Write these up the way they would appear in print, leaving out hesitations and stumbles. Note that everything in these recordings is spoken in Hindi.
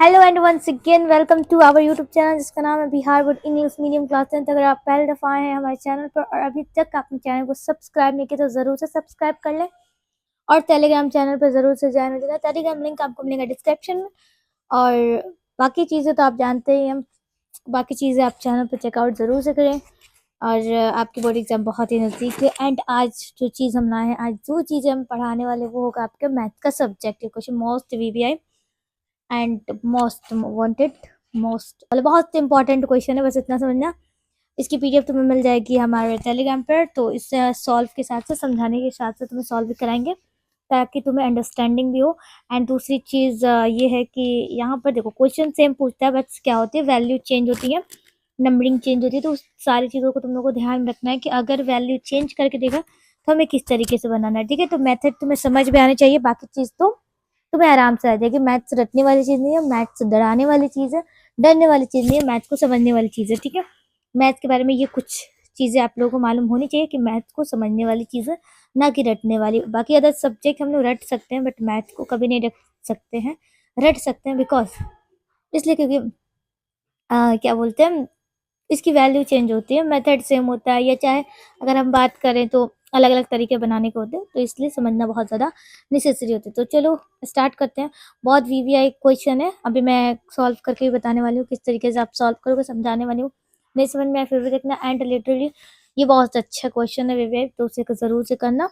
Hello and once again welcome to our YouTube channel जिसका नाम है Bihar board English medium class 10। अगर आप पहले दफ़ा आए हैं हमारे चैनल पर और अभी तक आपने चैनल को सब्सक्राइब नहीं किया तो ज़रूर से सब्सक्राइब कर लें और टेलीग्राम चैनल पर ज़रूर से ज्वाइन हो जाएगा। टेलीग्राम लिंक आपको मिलेगा डिस्क्रिप्शन में। और बाकी चीज़ें तो आप जानते ही हैं, बाकी चीज़ें आप चैनल पर चेकआउट ज़रूर से करें। और आपकी बोर्ड एग्ज़ाम बहुत ही नज़दीक है एंड आज जो चीज़ हम लाए हैं, आज जो चीज़ें हम पढ़ाने वाले वो होगा आपके मैथ का subject question, most VVI and most wanted, most मतलब बहुत इंपॉर्टेंट क्वेश्चन है, बस इतना समझना। इसकी पीडीएफ तुम्हें मिल जाएगी हमारे टेलीग्राम पर, तो इससे सॉल्व के साथ से समझाने के साथ से तुम्हें सॉल्व भी कराएंगे ताकि तुम्हें अंडरस्टैंडिंग भी हो। एंड दूसरी चीज़ ये है कि यहाँ पर देखो क्वेश्चन सेम पूछता है, बस क्या होती है वैल्यू चेंज होती है, नंबरिंग चेंज होती है। तो उस सारी चीज़ों को तुम लोग को ध्यान रखना है कि अगर वैल्यू चेंज करके देगा तो हमें किस तरीके से बनाना है, ठीक है। तो मेथड तुम्हें समझ में आनी चाहिए, बाकी चीज़ तो तुम्हें आराम से आ जाएगी। मैथ्स रटने वाली चीज़ नहीं है, मैथ्स डराने वाली चीज़ है, डरने वाली चीज़ नहीं है, मैथ्स को समझने वाली चीज़ है, ठीक है। मैथ्स के बारे में ये कुछ चीज़ें आप लोगों को मालूम होनी चाहिए कि मैथ्स को समझने वाली चीज़ है, ना कि रटने वाली। बाकी अदर सब्जेक्ट हम लोग रट सकते हैं बट मैथ्स को कभी नहीं रट सकते हैं, रट सकते हैं बिकॉज इसलिए क्योंकि क्या बोलते हैं, इसकी वैल्यू चेंज होती है, मेथड सेम होता है, या चाहे अगर हम बात करें तो अलग अलग तरीके बनाने के होते हैं, तो इसलिए समझना बहुत ज़्यादा नेसेसरी होती है। तो चलो स्टार्ट करते हैं। बहुत वीवीआई क्वेश्चन है, अभी मैं सॉल्व करके भी बताने वाली हूँ किस तरीके से आप सॉल्व करोगे, समझाने वाली हूँ। नहीं समझ में आया फिर भी देखना एंड लिटरली ये बहुत अच्छा क्वेश्चन है वीवीआई, तो उसे ज़रूर से करना।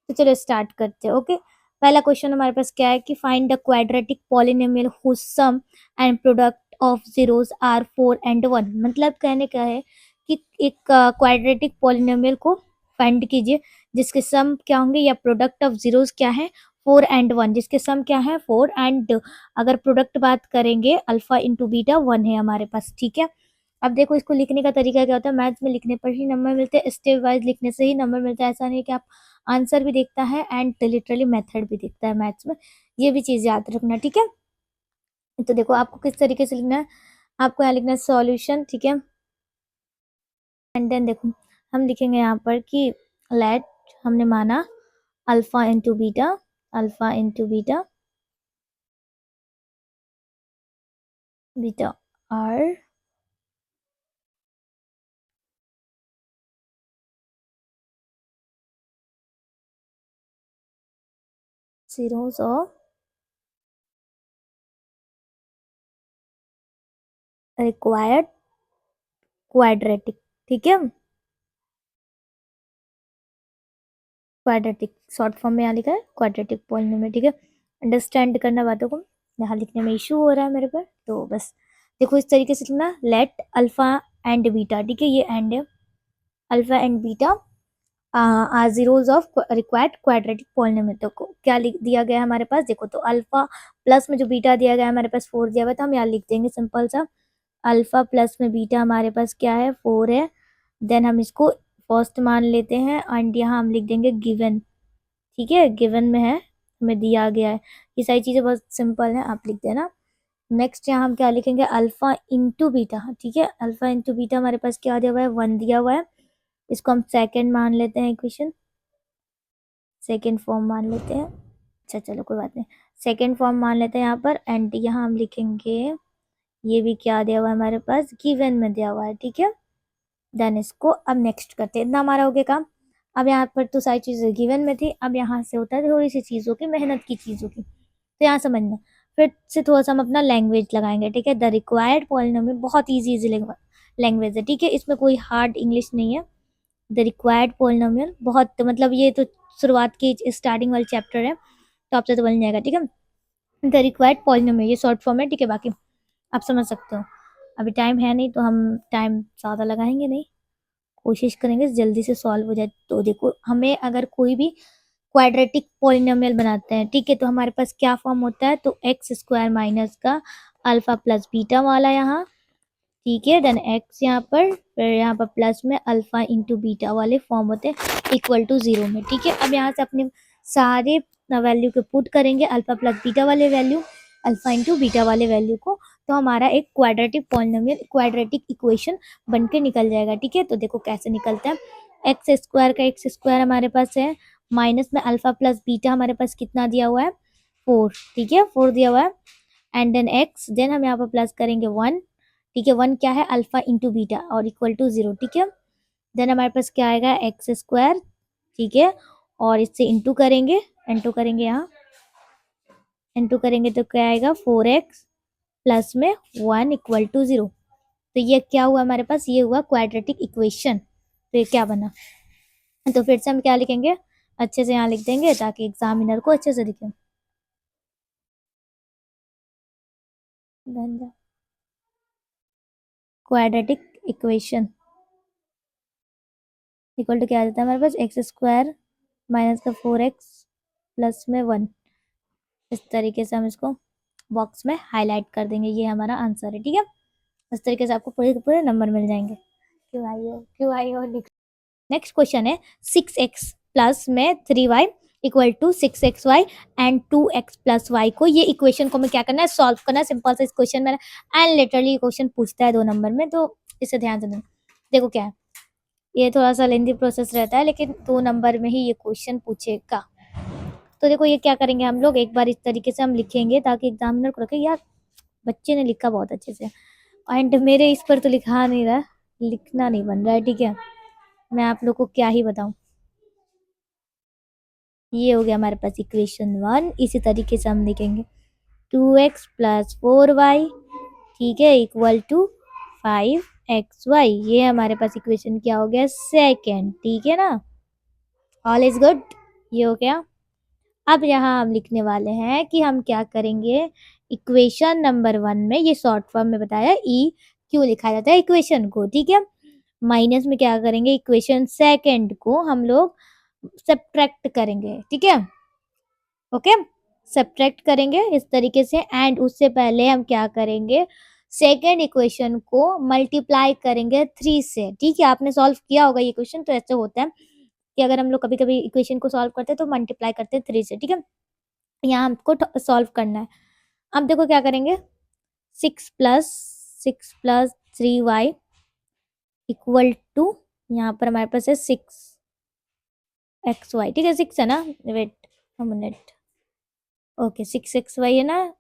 तो चलो स्टार्ट करते हैं। ओके, पहला क्वेश्चन हमारे पास क्या है कि find the quadratic polynomial whose sum and product of zeros are 4 and 1। मतलब कहने का है कि एक क्वाड्रेटिक पॉलिनोमियल को फाइंड कीजिए जिसके सम क्या होंगे या प्रोडक्ट ऑफ जीरोस क्या है 4 एंड 1, जिसके सम क्या है 4 एंड अगर प्रोडक्ट बात करेंगे अल्फा इंटू बीटा 1 है हमारे पास, ठीक है। अब देखो इसको लिखने का तरीका क्या होता है, मैथ्स में लिखने पर ही नंबर मिलते हैं, स्टेप वाइज लिखने से ही नंबर मिलता है। ऐसा नहीं कि आप आंसर भी देखता है एंड लिटरली मेथड भी दिखता है मैथ्स में, ये भी चीज़ याद रखना, ठीक है। तो देखो आपको किस तरीके से लिखना है, आपको यहाँ लिखना है सॉल्यूशन, ठीक है। एंड देन देखो हम लिखेंगे यहाँ पर कि लेट, हमने माना alpha into beta, alpha into beta, beta are zeros of required quadratic, ठीक है। क्वाड्रेटिक शॉर्ट फॉर्म में यहाँ लिखा है क्वाड्रेटिक पॉलिनोमियल, ठीक है। अंडरस्टैंड करना बातों को, यहाँ लिखने में इशू हो रहा है मेरे पर, तो बस देखो इस तरीके से लिखना, लेट अल्फा एंड बीटा, ठीक है, ये एंड है, alpha and beta are zeros of required quadratic polynomial. तो क्या लिख दिया गया है हमारे पास, देखो तो अल्फा प्लस में जो बीटा दिया गया है हमारे पास 4 दिया हुआ है, तो हम यहाँ लिख देंगे सिंपल सा, अल्फा प्लस में बीटा हमारे पास क्या है 4 है। देन हम इसको फर्स्ट मान लेते हैं एंड यहाँ हम लिख देंगे गिवन, ठीक है, गिवन में है, हमें दिया गया है। ये सारी चीज़ें बहुत सिंपल है, आप लिख देना। नेक्स्ट यहाँ हम क्या लिखेंगे, अल्फा इंटू बीटा, ठीक है, अल्फा इंटू बीटा हमारे पास क्या दिया हुआ है 1 दिया हुआ है, इसको हम सेकंड मान लेते हैं, इक्वेशन सेकंड फॉर्म मान लेते हैं। अच्छा चलो कोई बात नहीं, सेकंड फॉर्म मान लेते हैं यहाँ पर। एंड यहाँ हम लिखेंगे ये भी क्या दिया हुआ है हमारे पास गिवन में दिया हुआ है, ठीक है। देन इसको अब नेक्स्ट करते हैं, इतना हमारा हो गया काम। अब यहाँ पर तो सारी चीज़ें गिवन में थी, अब यहाँ से होता है थोड़ी सी चीज़ों की, मेहनत की चीज़ों की, तो यहाँ समझना। फिर से थोड़ा सा हम अपना लैंग्वेज लगाएंगे, ठीक है। द रिक्वायर्ड पॉलिनोमियल बहुत इजी लैंग्वेज है, ठीक है, इसमें कोई हार्ड इंग्लिश नहीं है। द रिक्वायर्ड पॉलिनोमियल बहुत मतलब ये तो शुरुआत की स्टार्टिंग वाली चैप्टर है, तो आपसे तो बन जाएगा, ठीक है। द रिक्वायर्ड पॉलिनोमियल ये शॉर्ट फॉर्म है, ठीक है, बाकी आप समझ सकते हो। अभी टाइम है नहीं तो हम टाइम ज़्यादा लगाएंगे नहीं, कोशिश करेंगे जल्दी से सॉल्व हो जाए। तो देखो हमें अगर कोई भी क्वाड्रेटिक पॉलिनोमियल बनाते हैं, ठीक है, तो हमारे पास क्या फॉर्म होता है, तो एक्स स्क्वायर माइनस का अल्फा प्लस बीटा वाला यहाँ, ठीक है। देन एक्स यहाँ पर, फिर यहाँ पर प्लस में अल्फा इंटू बीटा वाले फॉर्म होते हैं इक्वल टू 0 में, ठीक है। अब यहाँ से अपने सारे वैल्यू को पुट करेंगे, अल्फा प्लस बीटा वाले वैल्यू, अल्फा इंटू बीटा वाले वैल्यू को, तो हमारा एक क्वाड्रेटिक पॉलिनोमियल क्वाड्रेटिक इक्वेशन बन के निकल जाएगा, ठीक है। तो देखो कैसे निकलता है, एक्स स्क्वायर का एक्स स्क्वायर हमारे पास है, माइनस में अल्फा प्लस बीटा हमारे पास कितना दिया हुआ है 4, ठीक है, 4 दिया हुआ है। एंड देन एक्स, देन हम यहाँ पर प्लस करेंगे 1, ठीक है। 1 क्या है, अल्फा इंटू बीटा और इक्वल टू 0, ठीक है। देन हमारे पास क्या आएगा, एक्स स्क्वायर, ठीक है। और इससे इंटू करेंगे, इंटू करेंगे, यहाँ इंटू करेंगे तो क्या आएगा, 4x प्लस में 1 इक्वल टू 0। तो ये क्या हुआ हमारे पास, ये हुआ क्वाड्रेटिक इक्वेशन। तो ये क्या बना, तो फिर से हम क्या लिखेंगे, अच्छे से यहाँ लिख देंगे ताकि एग्जामिनर को अच्छे से दिखे। क्वाड्रेटिक इक्वेशन इक्वल टू क्या आ जाता है हमारे पास, एक्स स्क्वायर माइनस का 4x प्लस में 1। इस तरीके से हम इसको बॉक्स में हाईलाइट कर देंगे, ये हमारा आंसर है, ठीक है। इस तरीके से आपको पूरे के पूरे नंबर मिल जाएंगे। क्यों आई हो। नेक्स्ट क्वेश्चन है 6x प्लस में 3y equal to 6xy and 2x plus y को, ये इक्वेशन को हमें क्या करना है, सॉल्व करना है। सिंपल सा इस क्वेश्चन में एंड लिटरली क्वेश्चन पूछता है 2 नंबर में, तो इसे ध्यान से देखो क्या है। ये थोड़ा सा लेंदी प्रोसेस रहता है लेकिन 2 नंबर में ही ये क्वेश्चन पूछेगा। तो देखो ये क्या करेंगे हम लोग, एक बार इस तरीके से हम लिखेंगे ताकि एग्जामिनर को रखे यार बच्चे ने लिखा बहुत अच्छे से, एंड मेरे इस पर तो लिखा नहीं रहा, लिखना नहीं बन रहा है, ठीक है। मैं आप लोग को क्या ही बताऊं। ये हो गया हमारे पास इक्वेशन 1। इसी तरीके से हम लिखेंगे 2x प्लस 4y, ठीक है, इक्वल टू 5xy। ये हमारे पास इक्वेशन क्या हो गया, सेकेंड, ठीक है ना। ऑल इज गुड, ये हो गया। अब यहाँ हम लिखने वाले हैं कि हम क्या करेंगे, इक्वेशन नंबर 1 में, ये शॉर्ट फॉर्म में बताया ई क्यों लिखा जाता है इक्वेशन को, ठीक है। माइनस में क्या करेंगे, इक्वेशन सेकेंड को हम लोग सब्ट्रैक्ट करेंगे, ठीक है, ओके। सब्ट्रैक्ट करेंगे इस तरीके से, एंड उससे पहले हम क्या करेंगे, सेकेंड इक्वेशन को मल्टीप्लाई करेंगे 3 से, ठीक है। आपने सॉल्व किया होगा ये क्वेश्चन, तो ऐसे होता है कि अगर हम लोग कभी कभी इक्वेशन को सॉल्व करते हैं तो मल्टीप्लाई करते हैं 3 से, ठीक है। यहाँ हमको सॉल्व करना है। अब देखो क्या करेंगे, 6 प्लस 3y इक्वल टू, यहाँ पर हमारे पास है 6xy, ठीक है। 6 है ना, वेट मिनट, ओके 6xy है ना।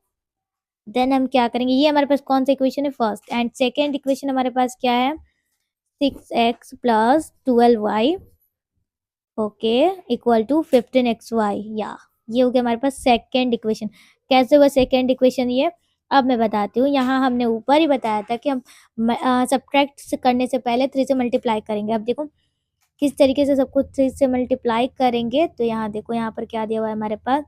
देन हम क्या करेंगे, ये हमारे पास कौन सा इक्वेशन है, फर्स्ट, एंड सेकेंड इक्वेशन हमारे पास क्या है, 6x plus 12y, okay, equal to 15xy, या ये हो गया हमारे पास सेकेंड इक्वेशन। कैसे हुआ सेकेंड इक्वेशन ये, अब मैं बताती हूँ। यहाँ हमने ऊपर ही बताया था कि हम सब्ट्रैक्ट करने से पहले 3 से मल्टीप्लाई करेंगे। अब देखो किस तरीके से सब कुछ 3 से मल्टीप्लाई करेंगे, तो यहाँ देखो, यहाँ पर क्या दिया हुआ है हमारे पास,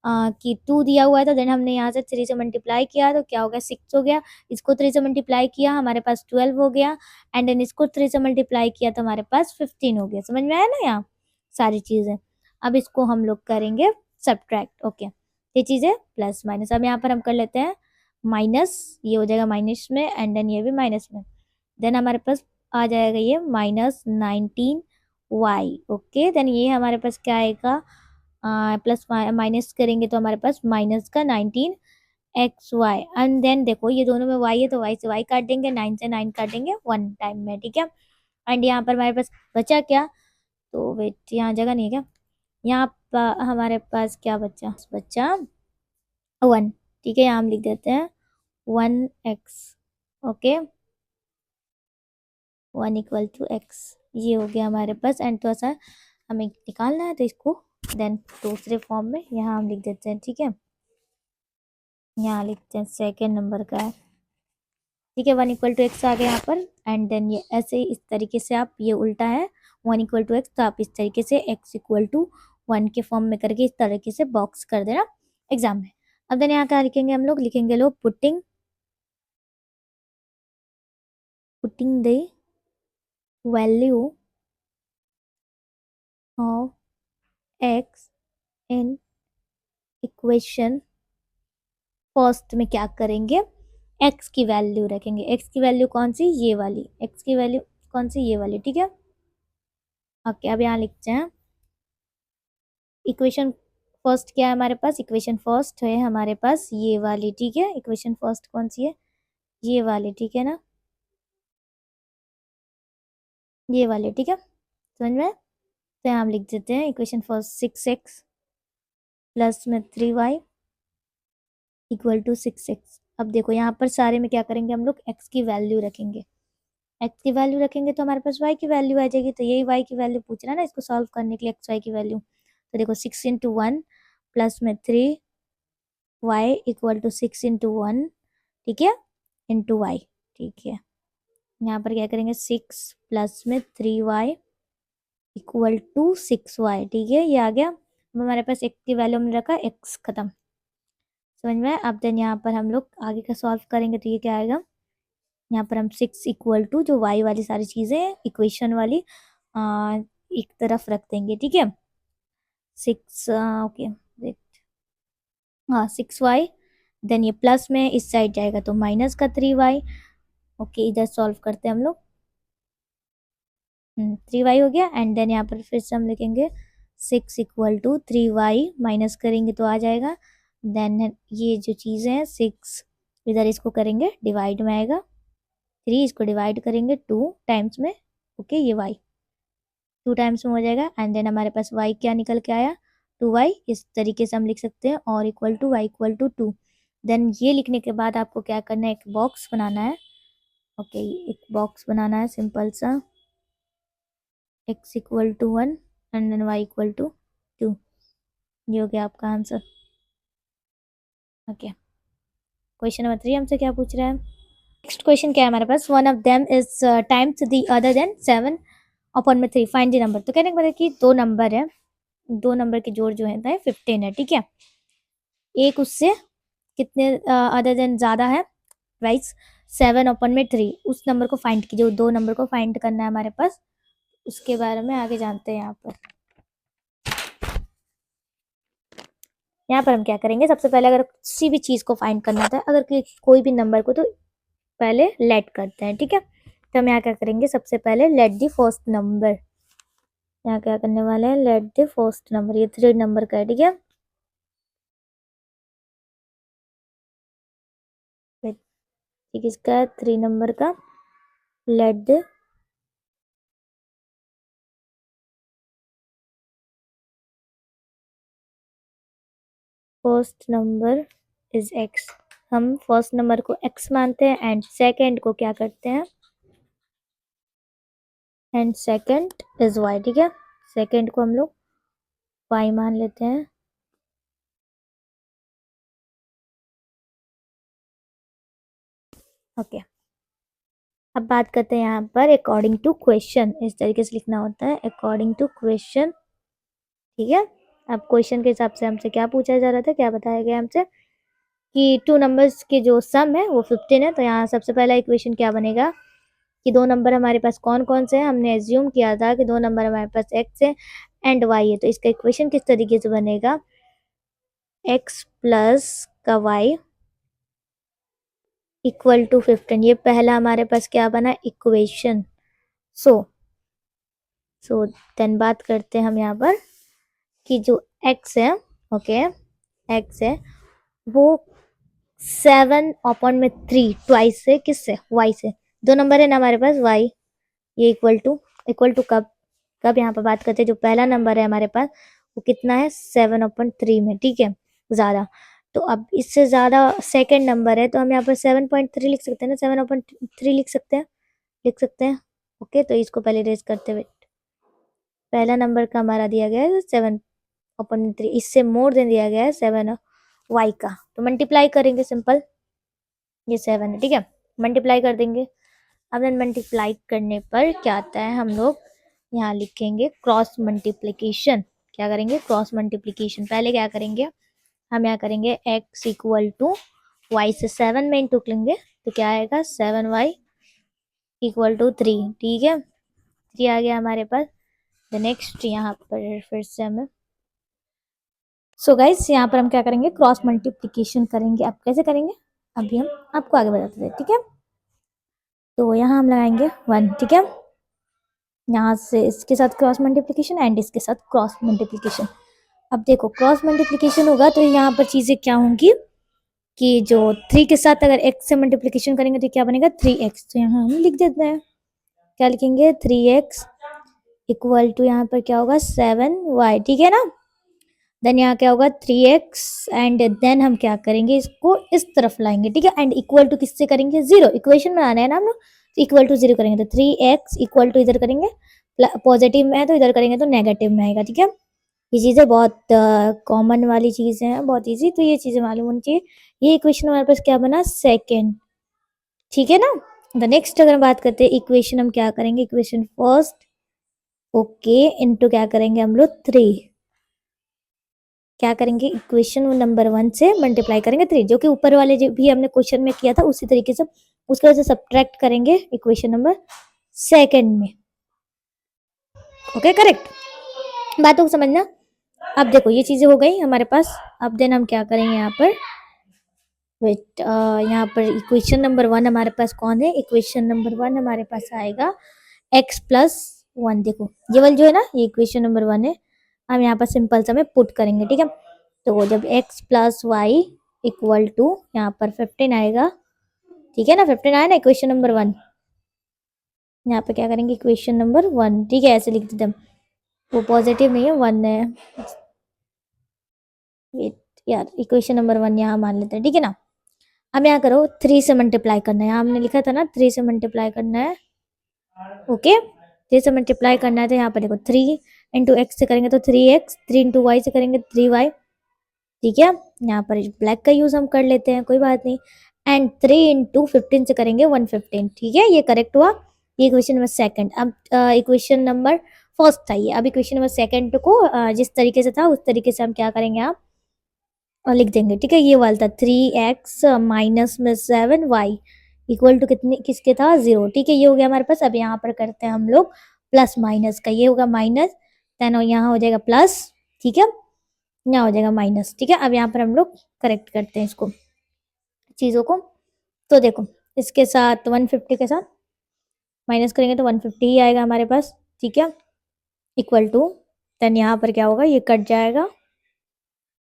कि 2 दिया हुआ है, तो देन हमने यहाँ से 3 से मल्टीप्लाई किया तो क्या हो गया, 6 हो गया। इसको 3 से मल्टीप्लाई किया हमारे पास 12 हो गया, एंड देन इसको 3 से मल्टीप्लाई किया तो हमारे पास 15 हो गया। समझ में आया ना यहाँ सारी चीज़ें। अब इसको हम लोग करेंगे सब्ट्रैक्ट, ओके। ये चीज़ें प्लस माइनस, अब यहाँ पर हम कर लेते हैं माइनस, ये हो जाएगा माइनस में, एंड देन ये भी माइनस में। देन हमारे पास आ जाएगा ये -19y, ओके। देन ये हमारे पास क्या आएगा, प्लस माइनस करेंगे तो हमारे पास माइनस का 19xy, एंड देन देखो ये दोनों में y है तो y से y काट देंगे, 9 से 9 काट देंगे 1 टाइम में, ठीक है। एंड यहाँ पर हमारे पास बचा क्या, तो वेट, यहाँ जगह नहीं है क्या, यहाँ पर हमारे पास क्या बचा, 1, ठीक है। यहाँ हम लिख देते हैं 1x, okay, 1 equal to x। ये हो गया हमारे पास, एंड थोड़ा सा हमें निकालना है तो इसको देन दूसरे फॉर्म में यहाँ हम लिख देते हैं, ठीक है। यहाँ लिखते हैं सेकेंड नंबर का है, ठीक है। 1 इक्वल टू एक्स आ गया यहाँ पर, एंड देन ये ऐसे इस तरीके से आप, ये उल्टा है 1 इक्वल टू एक्स, तो आप इस तरीके से x इक्वल टू 1 के फॉर्म में करके इस तरीके से बॉक्स कर देना एग्जाम में। अब देन यहाँ क्या लिखेंगे हम लोग, लिखेंगे लोग putting the value of x in equation first में क्या करेंगे, x की वैल्यू रखेंगे। x की वैल्यू कौन सी, ये वाली, x की वैल्यू कौन सी, ये वाली, ठीक है, ओके। अब यहाँ लिखते हैं इक्वेशन फर्स्ट क्या है हमारे पास, इक्वेशन फर्स्ट है हमारे पास ये वाली, ठीक है। इक्वेशन फर्स्ट कौन सी है, ये वाली, ठीक है ना, ये वाली, ठीक है, समझ में। तो यहाँ हम लिख देते हैं इक्वेशन फर्स्ट 6x प्लस में 3y इक्वल टू 6x। अब देखो यहाँ पर सारे में क्या करेंगे हम लोग, x की वैल्यू रखेंगे। x की वैल्यू रखेंगे तो हमारे पास y की वैल्यू आ जाएगी। तो यही y की वैल्यू पूछ रहा है ना इसको सॉल्व करने के लिए, x y की वैल्यू। तो देखो 6 इंटू 1 प्लस में 3y इक्वल टू 6 इंटू 1, ठीक है, इंटू y, ठीक है। यहाँ पर क्या करेंगे, 6 प्लस में 3y इक्वल टू 6y, ठीक है, ये आ गया। अब हमारे पास x की वैल्यू हमने रखा, x खत्म, समझ में। अब देन यहाँ पर हम लोग आगे का सॉल्व करेंगे तो ये क्या आएगा, यहाँ पर हम 6 इक्वल टू जो y वाली सारी चीज़ें इक्वेशन वाली एक तरफ रख देंगे, ठीक है। 6 ओके, हाँ 6y, देन ये प्लस में इस साइड जाएगा तो माइनस का 3y। ओके, इधर सॉल्व करते हैं हम लोग। 3y हो गया। एंड देन यहाँ पर फिर से हम लिखेंगे 6 इक्वल टू 3y, माइनस करेंगे तो आ जाएगा। देन ये जो चीज़ें हैं 6 इधर इसको करेंगे डिवाइड में आएगा, 3 इसको डिवाइड करेंगे 2 टाइम्स में, ओके, ये y 2 टाइम्स में हो जाएगा। एंड देन हमारे पास y क्या निकल के आया, 2y। इस तरीके से हम लिख सकते हैं, और equal to y equal to 2। Then ये लिखने के बाद आपको क्या करना है, एक बॉक्स बनाना है। ओके, एक बॉक्स बनाना है सिंपल सा, x equal to 1 and then y equal to 2। ये हो गया आपका आंसर। ओके, क्वेश्चन नंबर 3 हमसे क्या पूछ रहा है। नेक्स्ट क्वेश्चन क्या है हमारे पास, one of them is times the other then 7 upon में 3, फाइंड द नंबर। तो कहने का मतलब कि दो नंबर है, दो नंबर के जोड़ जो है 15 है, ठीक है। एक उससे कितने अदर देन ज़्यादा है, राइट, 7 अपॉन में 3, उस नंबर को फाइंड कीजिए। दो नंबर को फाइंड करना है हमारे पास, उसके बारे में आगे जानते हैं। यहाँ पर हम क्या करेंगे, सबसे पहले अगर किसी भी चीज़ को फाइंड करना था, अगर कोई भी नंबर को, तो पहले लेट करते हैं, ठीक है। तो हम यहाँ क्या करेंगे, सबसे पहले लेट द फर्स्ट नंबर। यहाँ क्या करने वाले हैं, लेट द फर्स्ट नंबर, ये 3 नंबर का है, ठीक है। ठीक, इसका 3 नंबर का let the first number is x। हम फर्स्ट नंबर को x मानते हैं एंड सेकंड को क्या करते हैं, एंड सेकंड इज y, ठीक है। सेकंड को हम लोग y मान लेते हैं। ओके, अब बात करते हैं यहाँ पर अकॉर्डिंग टू क्वेश्चन, इस तरीके से लिखना होता है, अकॉर्डिंग टू क्वेश्चन, ठीक है। अब क्वेश्चन के हिसाब से हमसे क्या पूछा जा रहा था, क्या बताया गया हमसे कि टू नंबर्स के जो सम है वो 15 है। तो यहाँ सबसे पहला इक्वेशन क्या बनेगा कि दो नंबर हमारे पास कौन कौन से हैं। हमने एज्यूम किया था कि दो नंबर हमारे पास x है एंड y है, तो इसका इक्वेशन किस तरीके से बनेगा, x प्लस का y इक्वल टू 15। ये पहला हमारे पास क्या बना, इक्वेशन। सो देन बात करते हैं हम यहाँ पर कि जो x है, ओके, x है वो 7 अपॉन में 3 ट्वाइस से, किससे, y से। दो नंबर है ना हमारे पास y, ये इक्वल टू कब कब यहाँ पर बात करते हैं, जो पहला नंबर है हमारे पास वो कितना है, 7 अपॉन 3 में, ठीक है, ज़्यादा। तो अब इससे ज़्यादा सेकंड नंबर है, तो हम यहाँ पर 7.3 लिख सकते हैं ना, 7 अपॉन 3 लिख सकते हैं। ओके, तो इसको पहले रेज करते हुए, पहला नंबर का हमारा दिया गया है 7 अपॉन 3, इससे मोर देन दिया गया है 7 y का, तो मल्टीप्लाई करेंगे सिंपल, ये 7 है, ठीक है, मल्टीप्लाई कर देंगे। अब देन मल्टीप्लाई करने पर क्या आता है, हम लोग यहाँ लिखेंगे क्रॉस मल्टीप्लिकेशन। क्या करेंगे, क्रॉस मल्टीप्लिकेशन। पहले क्या करेंगे, हम यहाँ करेंगे x इक्वल टू वाई से 7 में इंटू लेंगे, तो क्या आएगा 7y इक्वल टू 3, ठीक है, 3 आ गया हमारे पास। द नेक्स्ट यहाँ पर फिर से हमें सो गाइस यहाँ पर हम क्या करेंगे, क्रॉस मल्टीप्लिकेशन करेंगे। अब कैसे करेंगे, अभी हम आपको आगे बताते हैं, ठीक है। तो यहाँ हम लगाएंगे 1, ठीक है, यहाँ से इसके साथ क्रॉस मल्टीप्लिकेशन एंड इसके साथ क्रॉस मल्टीप्लिकेशन। अब देखो क्रॉस मल्टीप्लिकेशन होगा तो यहाँ पर चीज़ें क्या होंगी कि जो 3 के साथ अगर x से मल्टीप्लिकेशन करेंगे तो क्या बनेगा 3x। तो यहाँ हम लिख देते हैं, क्या लिखेंगे 3x इक्वल टू यहाँ पर क्या होगा 7y, ठीक है ना। देन यहाँ क्या होगा 3x एंड देन हम क्या करेंगे इसको इस तरफ लाएंगे, ठीक है, एंड इक्वल टू किससे करेंगे 0, इक्वेशन बनाना है ना हम लोग, तो इक्वल टू 0 करेंगे, तो 3x इक्वल टू इधर करेंगे पॉजिटिव में है तो इधर करेंगे तो नेगेटिव में आएगा, ठीक है। ये चीज़ें बहुत कॉमन वाली चीज़ें हैं, बहुत इजी, तो ये चीज़ें मालूम होनी चाहिए। ये इक्वेशन हमारे पास क्या बना सेकेंड, ठीक है ना। द नेक्स्ट अगर हम बात करते हैं इक्वेशन, हम क्या करेंगे इक्वेशन फर्स्ट, ओके, इनटू क्या करेंगे हम लोग 3, क्या करेंगे इक्वेशन नंबर 1 से मल्टीप्लाई करेंगे 3, जो कि ऊपर वाले जो भी हमने क्वेश्चन में किया था उसी तरीके से उसके वजह से सब्ट्रैक्ट करेंगे इक्वेशन नंबर सेकेंड में, ओके करेक्ट। बातों को समझना। अब देखो ये चीजें हो गई हमारे पास। अब देन हम क्या करेंगे यहाँ पर, वेट, यहाँ पर इक्वेशन नंबर 1 हमारे पास कौन है, इक्वेशन नंबर 1 हमारे पास आएगा x+1। देखो ये वाला जो है ना ये इक्वेशन नंबर 1 है, हम यहाँ पर सिंपल सा में पुट करेंगे, ठीक है। तो जब x+y इक्वल टू यहाँ पर 15 आएगा, ठीक है ना, 15 आया ना इक्वेशन नंबर 1, यहाँ पे क्या करेंगे इक्वेशन नंबर 1, ठीक है, ऐसे लिख देते हम, वो पॉजिटिव नहीं है 1 है, वेट यार, इक्वेशन नंबर 1 यहाँ मान लेते हैं, ठीक है ना। अब यहाँ करो 3 से मल्टीप्लाई करना है, यहाँ हमने लिखा था ना 3 से मल्टीप्लाई करना है, ओके 3 से मल्टीप्लाई करना है, तो यहाँ पर देखो 3 इंटू एक्स से करेंगे तो 3x, 3 इंटू वाई से करेंगे 3y, ठीक है। यहाँ पर ब्लैक का यूज हम कर लेते हैं, कोई बात नहीं, एंड 3 इंटू 15 से करेंगे 115, ठीक है, ये करेक्ट हुआ। ये इक्वेशन नंबर सेकंड। अब इक्वेशन नंबर फर्स्ट था ये, अब इक्वेशन नंबर सेकंड को जिस तरीके से था उस तरीके से हम क्या करेंगे आप और लिख देंगे, ठीक है। ये वाला था 3x माइनस में 7y इक्वल टू कितने किसके था 0, ठीक है, ये हो गया हमारे पास। अब यहाँ पर करते हैं हम लोग प्लस माइनस का, ये होगा माइनस, देन यहाँ हो जाएगा प्लस, ठीक है, यहाँ हो जाएगा माइनस, ठीक है। अब यहाँ पर हम लोग करेक्ट करते हैं इसको चीज़ों को, तो देखो इसके साथ 150 के साथ माइनस करेंगे तो 150 ही आएगा हमारे पास, ठीक है, इक्वल टू, देन यहाँ पर क्या होगा ये कट जाएगा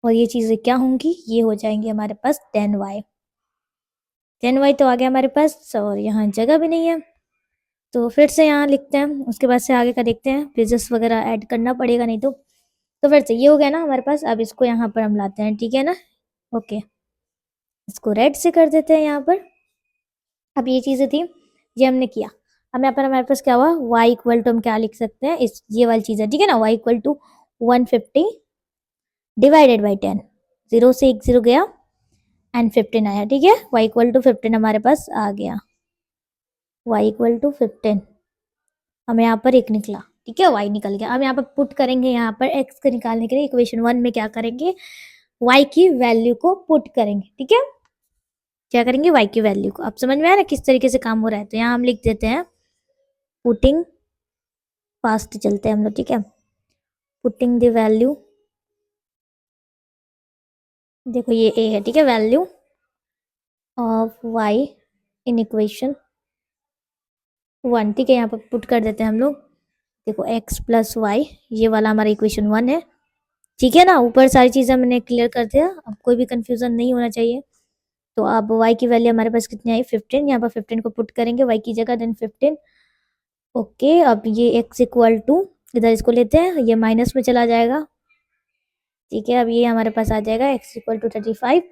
और ये चीज़ें क्या होंगी, ये हो जाएंगी हमारे पास 10y, 10y तो आ गया हमारे पास, और यहाँ जगह भी नहीं है तो फिर से यहाँ लिखते हैं, उसके बाद से आगे का देखते हैं, पेजेस वगैरह ऐड करना पड़ेगा नहीं तो फिर से ये हो गया ना हमारे पास। अब इसको यहाँ पर हम लाते हैं, ठीक है ना, ओके, इसको रेड से कर देते हैं यहाँ पर। अब ये चीज़ें थी, ये हमने किया। अब यहाँ पर हमारे पास क्या हुआ, y इक्वल टू हम क्या लिख सकते हैं, इस ये वाली चीज़ है, ठीक है ना, y equal to 150 divided by 10, 0 से 1 0 गया एंड 15 आया, ठीक है, y इक्वल टू 15 हमारे पास आ गया, y इक्वल टू 15 हमें यहाँ पर 1 निकला, ठीक है, y निकल गया। अब यहाँ पर पुट करेंगे, यहाँ पर x को निकालने के लिए इक्वेशन 1 में क्या करेंगे, y की वैल्यू को पुट करेंगे, ठीक है, क्या करेंगे y की वैल्यू को। अब समझ में आया ना किस तरीके से काम हो रहा है, तो यहाँ हम लिख देते हैं पुटिंग, फास्ट चलते हैं हम लोग, ठीक है, पुटिंग द वैल्यू, देखो ये a है, ठीक है, value of y in equation 1, ठीक है, यहाँ पर पुट कर देते हैं हम लोग, देखो x+y ये वाला हमारा इक्वेशन 1 है, ठीक है ना। ऊपर सारी चीज़ें मैंने क्लियर कर दिया, अब कोई भी कंफ्यूजन नहीं होना चाहिए। तो अब y की वैल्यू हमारे पास कितनी आई 15, यहाँ पर 15 को पुट करेंगे y की जगह, देन 15, ओके। अब ये x इक्वल टू इधर इसको लेते हैं, ये माइनस में चला जाएगा, ठीक है। अब ये हमारे पास आ जाएगा x इक्वल टू 35।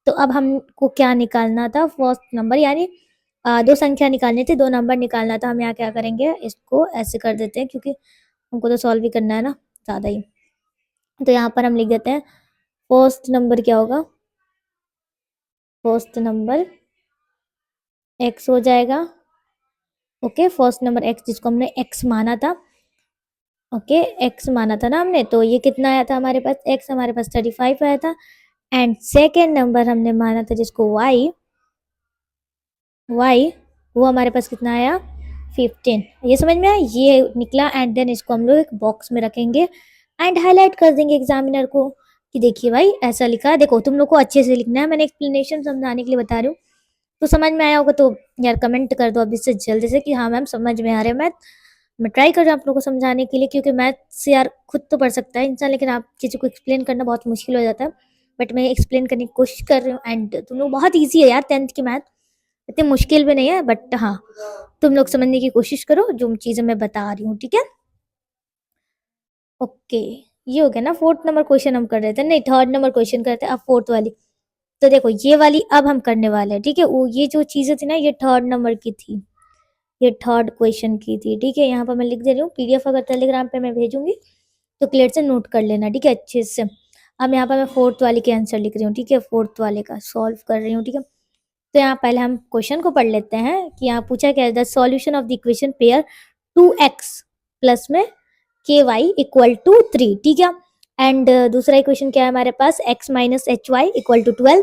तो अब हमको क्या निकालना था, फर्स्ट नंबर, यानी दो संख्या निकालनी थी, दो नंबर निकालना था। हम यहाँ क्या करेंगे, इसको ऐसे कर देते हैं क्योंकि हमको तो सॉल्व भी करना है ना ज़्यादा ही। तो यहाँ पर हम लिख देते हैं फर्स्ट नंबर क्या होगा, फर्स्ट नंबर x हो जाएगा, ओके, फर्स्ट नंबर x जिसको हमने x माना था, ओके, x माना था ना हमने, तो ये कितना आया था हमारे पास, x हमारे पास 35 आया था, एंड सेकेंड नंबर हमने माना था जिसको y वो हमारे पास कितना आया 15, ये समझ में आया, ये निकला। एंड देन इसको हम लोग एक बॉक्स में रखेंगे एंड हाईलाइट कर देंगे एग्जामिनर को कि देखिए भाई ऐसा लिखा है, देखो तुम लोग को अच्छे से लिखना है, मैंने एक्सप्लेनेशन समझाने के लिए बता रही हूँ, तो समझ में आया होगा तो यार कमेंट कर दो अभी से जल्दी से कि हाँ मैम समझ में आ रहा है मैथ। मैं ट्राई कर रहा हूँ आप लोगों को समझाने के लिए, क्योंकि मैथ से यार खुद तो पढ़ सकता है इंसान, लेकिन आप चीज़ों को एक्सप्लेन करना बहुत मुश्किल हो जाता है, बट मैं एक्सप्लेन करने की कोशिश कर रही हूँ। एंड तुम लोग बहुत ईजी है यार 10th की मैथ, इतनी मुश्किल भी नहीं है, बट हाँ तुम लोग समझने की कोशिश करो जो चीज़ें मैं बता रही हूँ, ठीक है, ओके। ये हो गया ना, 4th नंबर क्वेश्चन हम कर रहे थे, नहीं 3rd नंबर क्वेश्चन करते हैं, अब 4th वाली। तो देखो ये वाली अब हम करने वाले हैं, ठीक है। वो ये जो चीजें थी ना, ये 3rd नंबर की थी, ये 3rd क्वेश्चन की थी, ठीक है। यहाँ पर मैं लिख दे रही हूँ, पीडीएफ अगर टेलीग्राम पे मैं भेजूंगी तो क्लियर से नोट कर लेना, ठीक है, अच्छे से। अब यहाँ पर मैं 4th वाले के आंसर लिख रही हूँ, ठीक है, 4th वाले का सॉल्व कर रही हूँ, ठीक है। तो यहाँ पहले हम क्वेश्चन को पढ़ लेते हैं कि यहाँ पूछा क्या है, the solution of the equation pair 2x plus में के वाई इक्वल टू 3, ठीक है। एंड दूसरा इक्वेशन क्या है हमारे पास, x minus h y equal to 12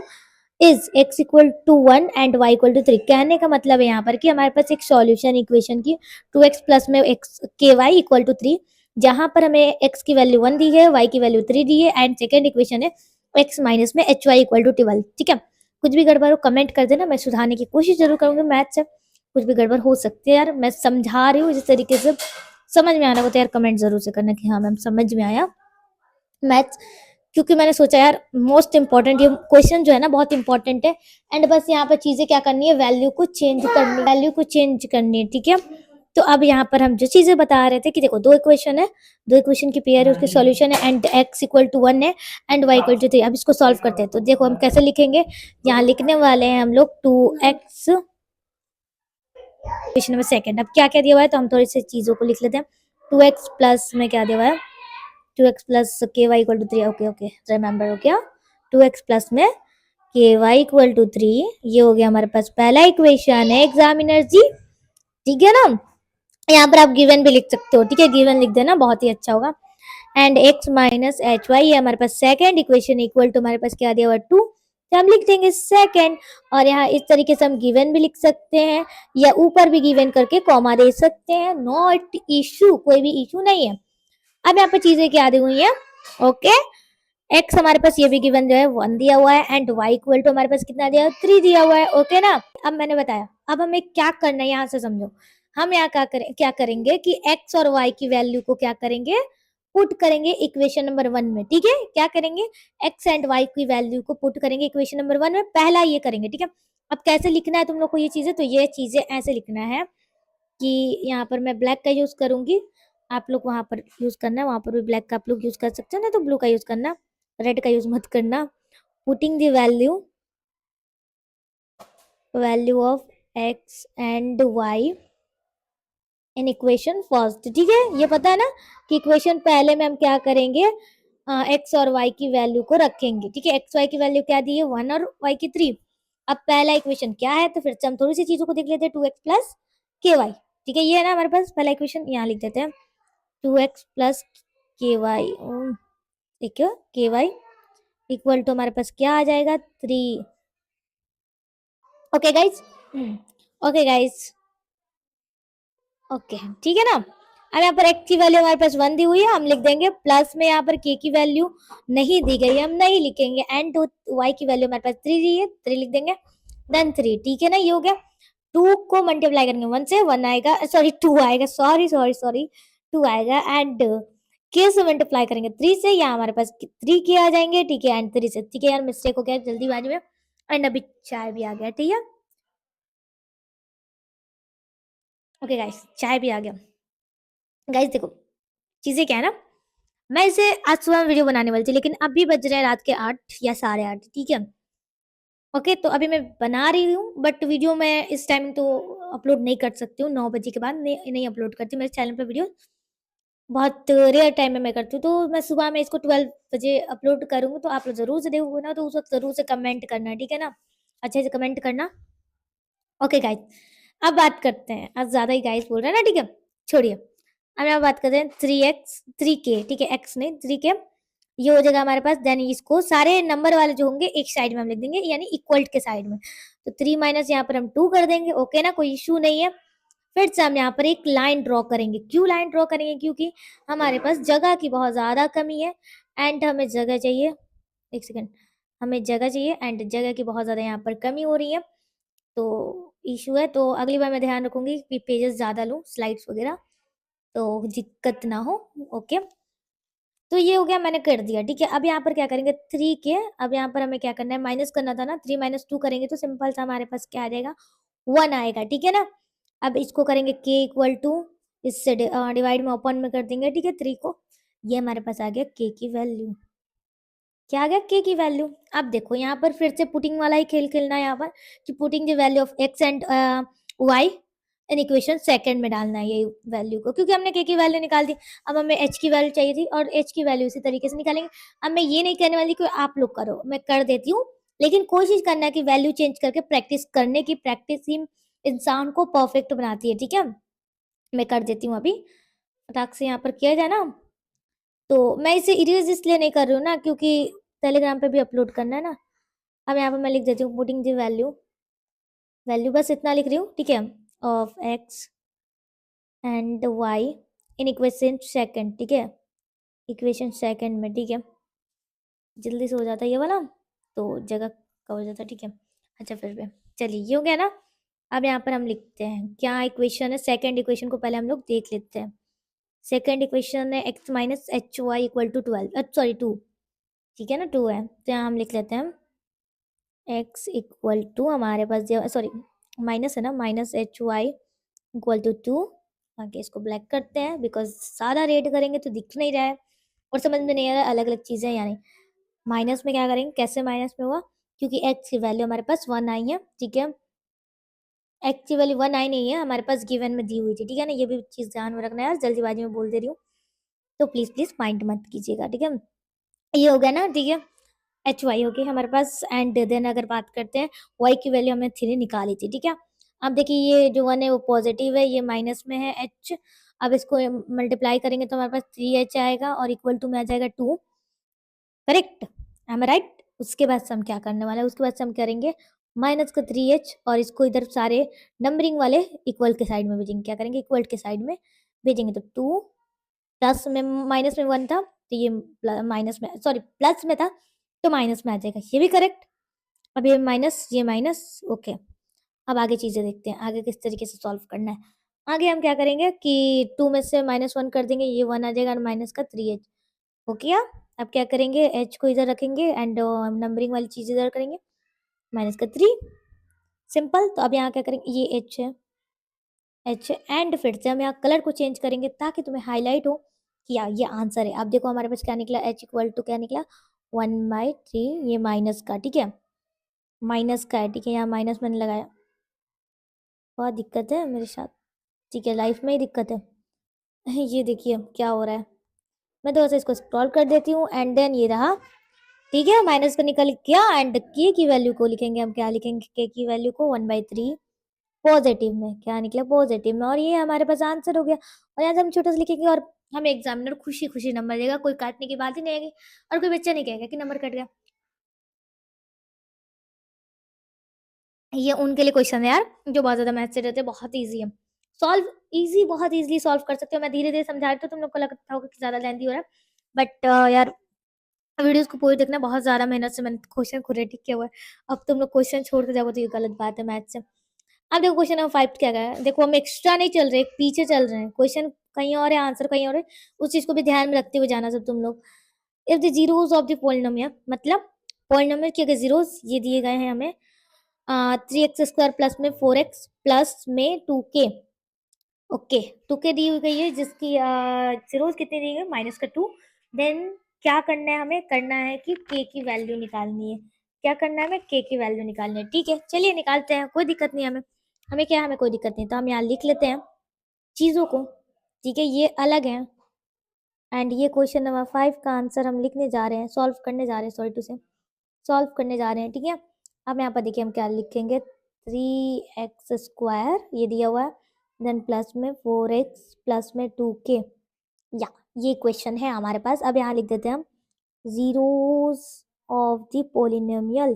is x equal to 1 and y equal to 3। कहने का मतलब है यहाँ पर कि हमारे पास एक सॉल्यूशन इक्वेशन की 2x प्लस में x के वाई इक्वल टू 3, जहां पर हमें x की वैल्यू 1 दी है, y की वैल्यू 3 दी है, एंड सेकेंड इक्वेशन है x माइनस में एच वाई इक्वल टू 12, ठीक है। कुछ भी गड़बड़ हो कमेंट कर देना, मैं सुधारने की कोशिश जरूर करूंगी। मैथ से कुछ भी गड़बड़ हो सकती है यार, मैं समझा रही हूँ जिस तरीके से समझ में आना हो तो यार कमेंट जरूर से करना कि हाँ मैम समझ में आया मैथ, क्योंकि मैंने सोचा यार मोस्ट इंपॉर्टेंट ये क्वेश्चन जो है ना बहुत इंपॉर्टेंट है। एंड बस यहाँ पर चीजें क्या करनी है, वैल्यू को चेंज करनी है, ठीक है। तो अब यहाँ पर हम जो चीजें बता रहे थे कि देखो दो इक्वेशन है, दो इक्वेशन की पेयर है, उसके सॉल्यूशन है, एंड x इक्वल टू 1 है एंड y इक्वल टू 3। अब इसको सॉल्व करते हैं, तो देखो हम कैसे लिखेंगे, यहाँ लिखने वाले हैं हम लोग 2x इक्वेशन नंबर सेकंड। अब क्या क्या दिया हुआ है तो हम थोड़ी सी चीजों को लिख लेते हैं। 2x प्लस में क्या दिया हुआ है, 2x plus k y equal to 3, okay okay remember हो गया। 2x प्लस में के वाई इक्वल टू 3, ये हो गया हमारे पास पहला इक्वेशन है एग्जामिनर जी, ठीक है ना। यहाँ पर आप गिवन भी लिख सकते हो, ठीक है, गिवन लिख देना बहुत ही अच्छा होगा। And x minus h y, ये हमारे पास सेकंड इक्वेशन इक्वल टू हमारे पास क्या दिया हुआ 2, तो हम लिख देंगे सेकंड। और यहाँ इस तरीके से हम गिवन भी लिख सकते हैं या ऊपर भी गिवन करके कॉमा दे सकते हैं, नॉट इशू, कोई भी इशू नहीं है। अब यहाँ पे चीजें क्या दी हुई है, ओके। x हमारे पास ये भी गिवन जो है 1 दिया हुआ है एंड y इक्वल टू हमारे पास कितना दिया है 3 दिया हुआ है, ओके ना। अब मैंने बताया, अब हमें क्या करना है यहाँ से समझो। हम यहाँ क्या करेंगे कि x और y की वैल्यू को क्या करेंगे, पुट करेंगे इक्वेशन नंबर 1 में, ठीक है। क्या करेंगे, x एंड y की वैल्यू को पुट करेंगे इक्वेशन नंबर 1 में, पहला ये करेंगे, ठीक है। अब कैसे लिखना है तुम लोग को ये चीजें, तो ये चीजें ऐसे लिखना है कि यहाँ पर मैं ब्लैक का यूज करूंगी, आप लोग वहां पर यूज करना है, वहां पर भी ब्लैक का आप लोग यूज कर सकते हैं ना, तो ब्लू का यूज करना, रेड का यूज मत करना। Putting the value of x and y in equation first, ठीक है। ये पता है ना कि इक्वेशन पहले में हम क्या करेंगे, x और y की वैल्यू को रखेंगे, ठीक है। x y की वैल्यू क्या दी है 1 और y की 3। अब पहला इक्वेशन क्या है, तो फिर से हम थोड़ी सी चीजों को देख लेते हैं, 2x प्लस के वाई, ठीक है, ये है ना हमारे पास पहला इक्वेशन, यहाँ लिख देते हैं 2x प्लस के वाई, ठीक है, के वाई इक्वल टू हमारे पास क्या आ जाएगा 3, okay guys, okay guys, okay, ठीक है ना। अब यहाँ पर x की वैल्यू हमारे पास 1 दी हुई है, हम लिख देंगे प्लस में यहाँ पर k की वैल्यू नहीं दी गई है, हम नहीं लिखेंगे, एंड y की वैल्यू हमारे पास 3 दी है, 3 लिख देंगे, देन 3, ठीक है ना। ये हो गया, 2 को मल्टीप्लाई करेंगे 1 से, 1 आएगा, सॉरी 2 आएगा, सॉरी सॉरी सॉरी 2 आएगा, एंड k से मल्टीप्लाई करेंगे 3 से, यहाँ हमारे पास 3 के आ जाएंगे, ठीक है, एंड 3 से, ठीक है यार मिस्टेक हो गया जल्दीबाजी में, एंड अभी चाय भी आ गया, ठीक है, ओके गाइस चाय भी आ गया। गाइस देखो चीजें क्या है ना, मैं इसे आज सुबह में वीडियो बनाने वाली थी, लेकिन अभी बज रहे हैं रात के 8 या 8:30, ठीक है। ओके तो अभी मैं बना रही हूँ, बट वीडियो मैं इस टाइम तो अपलोड नहीं कर सकती हूँ, 9 बजे के बाद नहीं अपलोड करती मेरे चैनल पे वीडियो, बहुत रेयर टाइम में मैं करती हूँ। तो मैं सुबह में इसको 12 बजे अपलोड करूँगी, तो आप लोग ज़रूर से देखोगे ना, तो उस वक़्त ज़रूर से कमेंट करना, ठीक है ना? अच्छे से कमेंट करना। ओके गाइस, अब बात करते हैं, आज ज़्यादा ही गाइस बोल रहे हैं ना, ठीक है? छोड़िए। अब यहाँ बात करते हैं 3x 3k, ठीक है? x नहीं 3k, ये हो जाएगा हमारे पास, देन इसको सारे नंबर वाले जो होंगे एक साइड में हम लिख देंगे, यानी इक्वल के साइड में। तो 3 माइनस यहाँ पर हम 2 कर देंगे, ओके ना? कोई इश्यू नहीं है। फिर से हम यहाँ पर एक लाइन ड्रॉ करेंगे, क्यों लाइन ड्रॉ करेंगे, क्योंकि हमारे पास जगह की बहुत ज़्यादा कमी है, एंड हमें जगह चाहिए, एक सेकेंड, हमें जगह चाहिए एंड जगह की बहुत ज़्यादा यहाँ पर कमी हो रही है, तो इशू है। तो अगली बार मैं ध्यान रखूंगी कि पेजेस ज़्यादा लूँ, स्लाइड्स वगैरह, तो दिक्कत ना हो, ओके। तो ये हो गया, मैंने कर दिया, ठीक है। अब यहाँ पर क्या करेंगे 3 के, अब यहाँ पर हमें क्या करना है, माइनस करना था ना, 3 माइनस 2 करेंगे तो सिंपल सा हमारे पास क्या आ जाएगा 1 आएगा, ठीक है ना। अब इसको करेंगे k इक्वल टू, इससे डिवाइड में ओपन में कर देंगे, ठीक है, 3 को, ये हमारे पास आ गया के की वैल्यू। क्या आ गया? के की वैल्यू। अब देखो यहाँ पर फिर से पुटिंग वाला ही खेल खेलना है यहाँ पर, कि putting the value of x and y in equation second में डालना है ये वैल्यू को, क्योंकि हमने के की वैल्यू निकाल दी। अब हमें एच की वैल्यू चाहिए थी और एच की वैल्यू इसी तरीके से निकालेंगे। अब मैं ये नहीं कहने वाली कि आप लोग करो, मैं कर देती हूँ, लेकिन कोशिश करना है कि वैल्यू चेंज करके प्रैक्टिस करने की, प्रैक्टिस ही इंसान को परफेक्ट बनाती है। ठीक है, मैं कर देती हूँ अभी फटाक से यहाँ पर किया जाए ना। तो मैं इसे इरेज इसलिए नहीं कर रही हूँ ना, क्योंकि टेलीग्राम पे भी अपलोड करना है ना। अब यहाँ पर मैं लिख देती हूँ पुटिंग द वैल्यू, वैल्यू बस इतना लिख रही हूँ, ठीक है, of x and y in equation second. ठीक है, इक्वेशन सेकंड में। ठीक है, जल्दी से हो जाता है ये वाला, तो जगह का हो जाता है। ठीक है, अच्छा फिर भी चलिए ये हो गया ना। अब यहाँ पर हम लिखते हैं क्या इक्वेशन है। सेकंड इक्वेशन को पहले हम लोग देख लेते हैं। सेकंड इक्वेशन है x minus h y equal to 12, sorry 2। ठीक है ना, 2 है, तो यहाँ हम लिख लेते हैं एक्स इक्वल टू, हमारे पास सॉरी माइनस है ना, minus h y equal to 2। आगे इसको ब्लैक करते हैं, बिकॉज सारा रेड करेंगे तो दिख नहीं रहा है और समझ में नहीं आ रहा है, अलग अलग चीज़ें यानी। माइनस में क्या करेंगे, कैसे माइनस में हुआ, क्योंकि एक्स की वैल्यू हमारे पास 1 आई है। ठीक है, एक्स की वैल्यू 1 आई नहीं है, हमारे पास गिवन में दी हुई थी। ठीक है ना, ये भी चीज़ ध्यान में रखना है यार, जल्दीबाजी में बोल दे रही हूँ, तो प्लीज़ प्लीज़ माइंड मत कीजिएगा। ठीक है, ये हो गया ना। ठीक है, एच वाई हो गई हमारे पास। एंड देन अगर बात करते हैं, वाई की वैल्यू हमने 3 निकाली थी। ठीक है, अब देखिए ये जो 1 है वो पॉजिटिव है, ये माइनस में है एच। अब इसको मल्टीप्लाई करेंगे तो हमारे पास 3h आएगा और इक्वल टू में आ जाएगा 2। Correct, am right. उसके बाद से हम क्या करने वाले हैं, उसके बाद से हम करेंगे माइनस का 3h और इसको इधर सारे नंबरिंग वाले इक्वल के साइड में भेजेंगे। क्या करेंगे, इक्वल के साइड में भेजेंगे, तो 2 प्लस में, माइनस में 1 था तो ये माइनस में, सॉरी प्लस में था तो माइनस में आ जाएगा, ये भी करेक्ट। अब ये माइनस, ओके। अब आगे चीजें देखते हैं, आगे किस तरीके से सॉल्व करना है। आगे हम क्या करेंगे कि 2 में से -1 कर देंगे, ये 1 आ जाएगा और माइनस का 3h हो गया। अब क्या करेंगे, h को इधर रखेंगे एंड नंबरिंग वाली चीज इधर करेंगे, माइनस का 3, सिंपल। तो अब यहाँ क्या करेंगे, ये h है, h एंड फिर से हम यहाँ कलर को चेंज करेंगे ताकि तुम्हें हाईलाइट हो कि ये आंसर है। अब देखो हमारे पास क्या निकला, h इक्वल टू क्या निकला, 1/3, ये माइनस का। ठीक है, माइनस का है। ठीक है, यहाँ माइनस मैंने लगाया, बहुत दिक्कत है मेरे साथ। ठीक है, लाइफ में ही दिक्कत है। ये देखिए क्या हो रहा है, मैं थोड़ा सा इसको स्क्रॉल कर देती हूँ एंड देन ये रहा। ठीक है, माइनस का निकल गया एंड के की वैल्यू को लिखेंगे हम, क्या लिखेंगे, के की वैल्यू को 1/3 पॉजिटिव में, क्या निकला पॉजिटिव में, और ये हमारे पास आंसर हो गया। और यहाँ से हम छोटा सा लिखेंगे और हमें एग्जामिनर खुशी खुशी नंबर देगा, कोई काटने की बात ही नहीं आएगी और कोई बच्चा नहीं कहेगा कि नंबर कट गया। ये उनके लिए क्वेश्चन है यार जो बहुत ज्यादा मैथ से रहते हैं, बहुत ईजी है सॉल्व, इजी, बहुत इजीली सॉल्व कर सकते हो। मैं धीरे धीरे समझा रही हूँ तो तुम लोग को लगता होगा कि ज्यादा लेंथी हो रहा है, बट यार वीडियोस को पूरी देखना, बहुत ज्यादा मेहनत से मैंने क्वेश्चन खुद रेडी किया हुआ है। अब तुम लोग क्वेश्चन छोड़ के जाओ तो ये गलत बात है मैथ से। अब देखो क्वेश्चन नंबर 5 क्या है, देखो हम एक्स्ट्रा नहीं चल रहे, पीछे चल रहे हैं, क्वेश्चन कहीं और है, आंसर कहीं और है, उस चीज को भी ध्यान में रखते हुए जाना सब तुम लोग। If the zeros of the polynomial, मतलब पोलिनोमियल के अगर जीरोस ये दिए गए हैं हमें, 3x² प्लस में 4x प्लस में 2k, ओके 2k दी हुई गई है, जिसकी जीरोस कितनी दी गई, -2। देन क्या करना है हमें, करना है कि k की वैल्यू निकालनी है। क्या करना है, हमें k की वैल्यू निकालनी है। ठीक है, चलिए निकालते हैं, कोई दिक्कत नहीं है हमें, हमें क्या है, हमें कोई दिक्कत नहीं, तो हम यहाँ लिख लेते हैं चीजों को। ठीक है, ये अलग है एंड ये क्वेश्चन नंबर 5 का आंसर हम लिखने जा रहे हैं, सॉल्व करने जा रहे हैं, सॉरी टू से सॉल्व करने जा रहे हैं। ठीक है, अब यहाँ पर देखिए हम क्या लिखेंगे, 3x² ये दिया हुआ है, देन प्लस में 4x प्लस में 2k, या ये क्वेश्चन है हमारे पास। अब यहाँ लिख देते हैं हम zeros of the polynomial.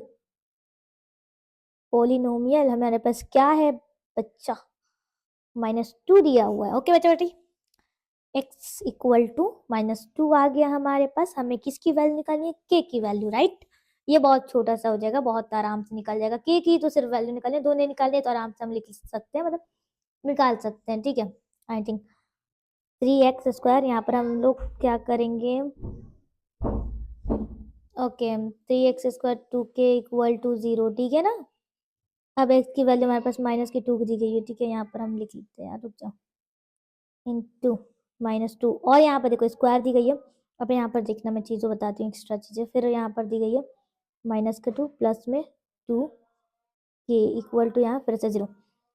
Polynomial हमारे पास क्या है बच्चा, -2 दिया हुआ है। ओके बच्चा बेटी, x इक्वल टू -2 आ गया हमारे पास। हमें किसकी वैल्यू निकालनी है, k की वैल्यू, राइट। ये बहुत छोटा सा हो जाएगा, बहुत आराम से निकल जाएगा। k की तो सिर्फ वैल्यू निकालनी है, दो नहीं निकालनी है तो आराम से हम लिख सकते हैं, मतलब निकाल सकते हैं। ठीक है, आई थिंक 3x² यहाँ पर हम लोग क्या करेंगे, okay 3x² 2k equal to 0। ठीक है ना, अब x की वैल्यू हमारे पास -2 की दी गई है। ठीक है, यहाँ पर हम लिख लेते हैं, रुक जाओ, इंटू -2, और यहाँ पर देखो स्क्वायर दी गई है, अब यहाँ पर देखना, मैं चीज़ों बताती हूँ एक्स्ट्रा चीज़ें। फिर यहाँ पर दी गई है -2 प्लस में 2 के इक्वल टू यहाँ फिर से 0।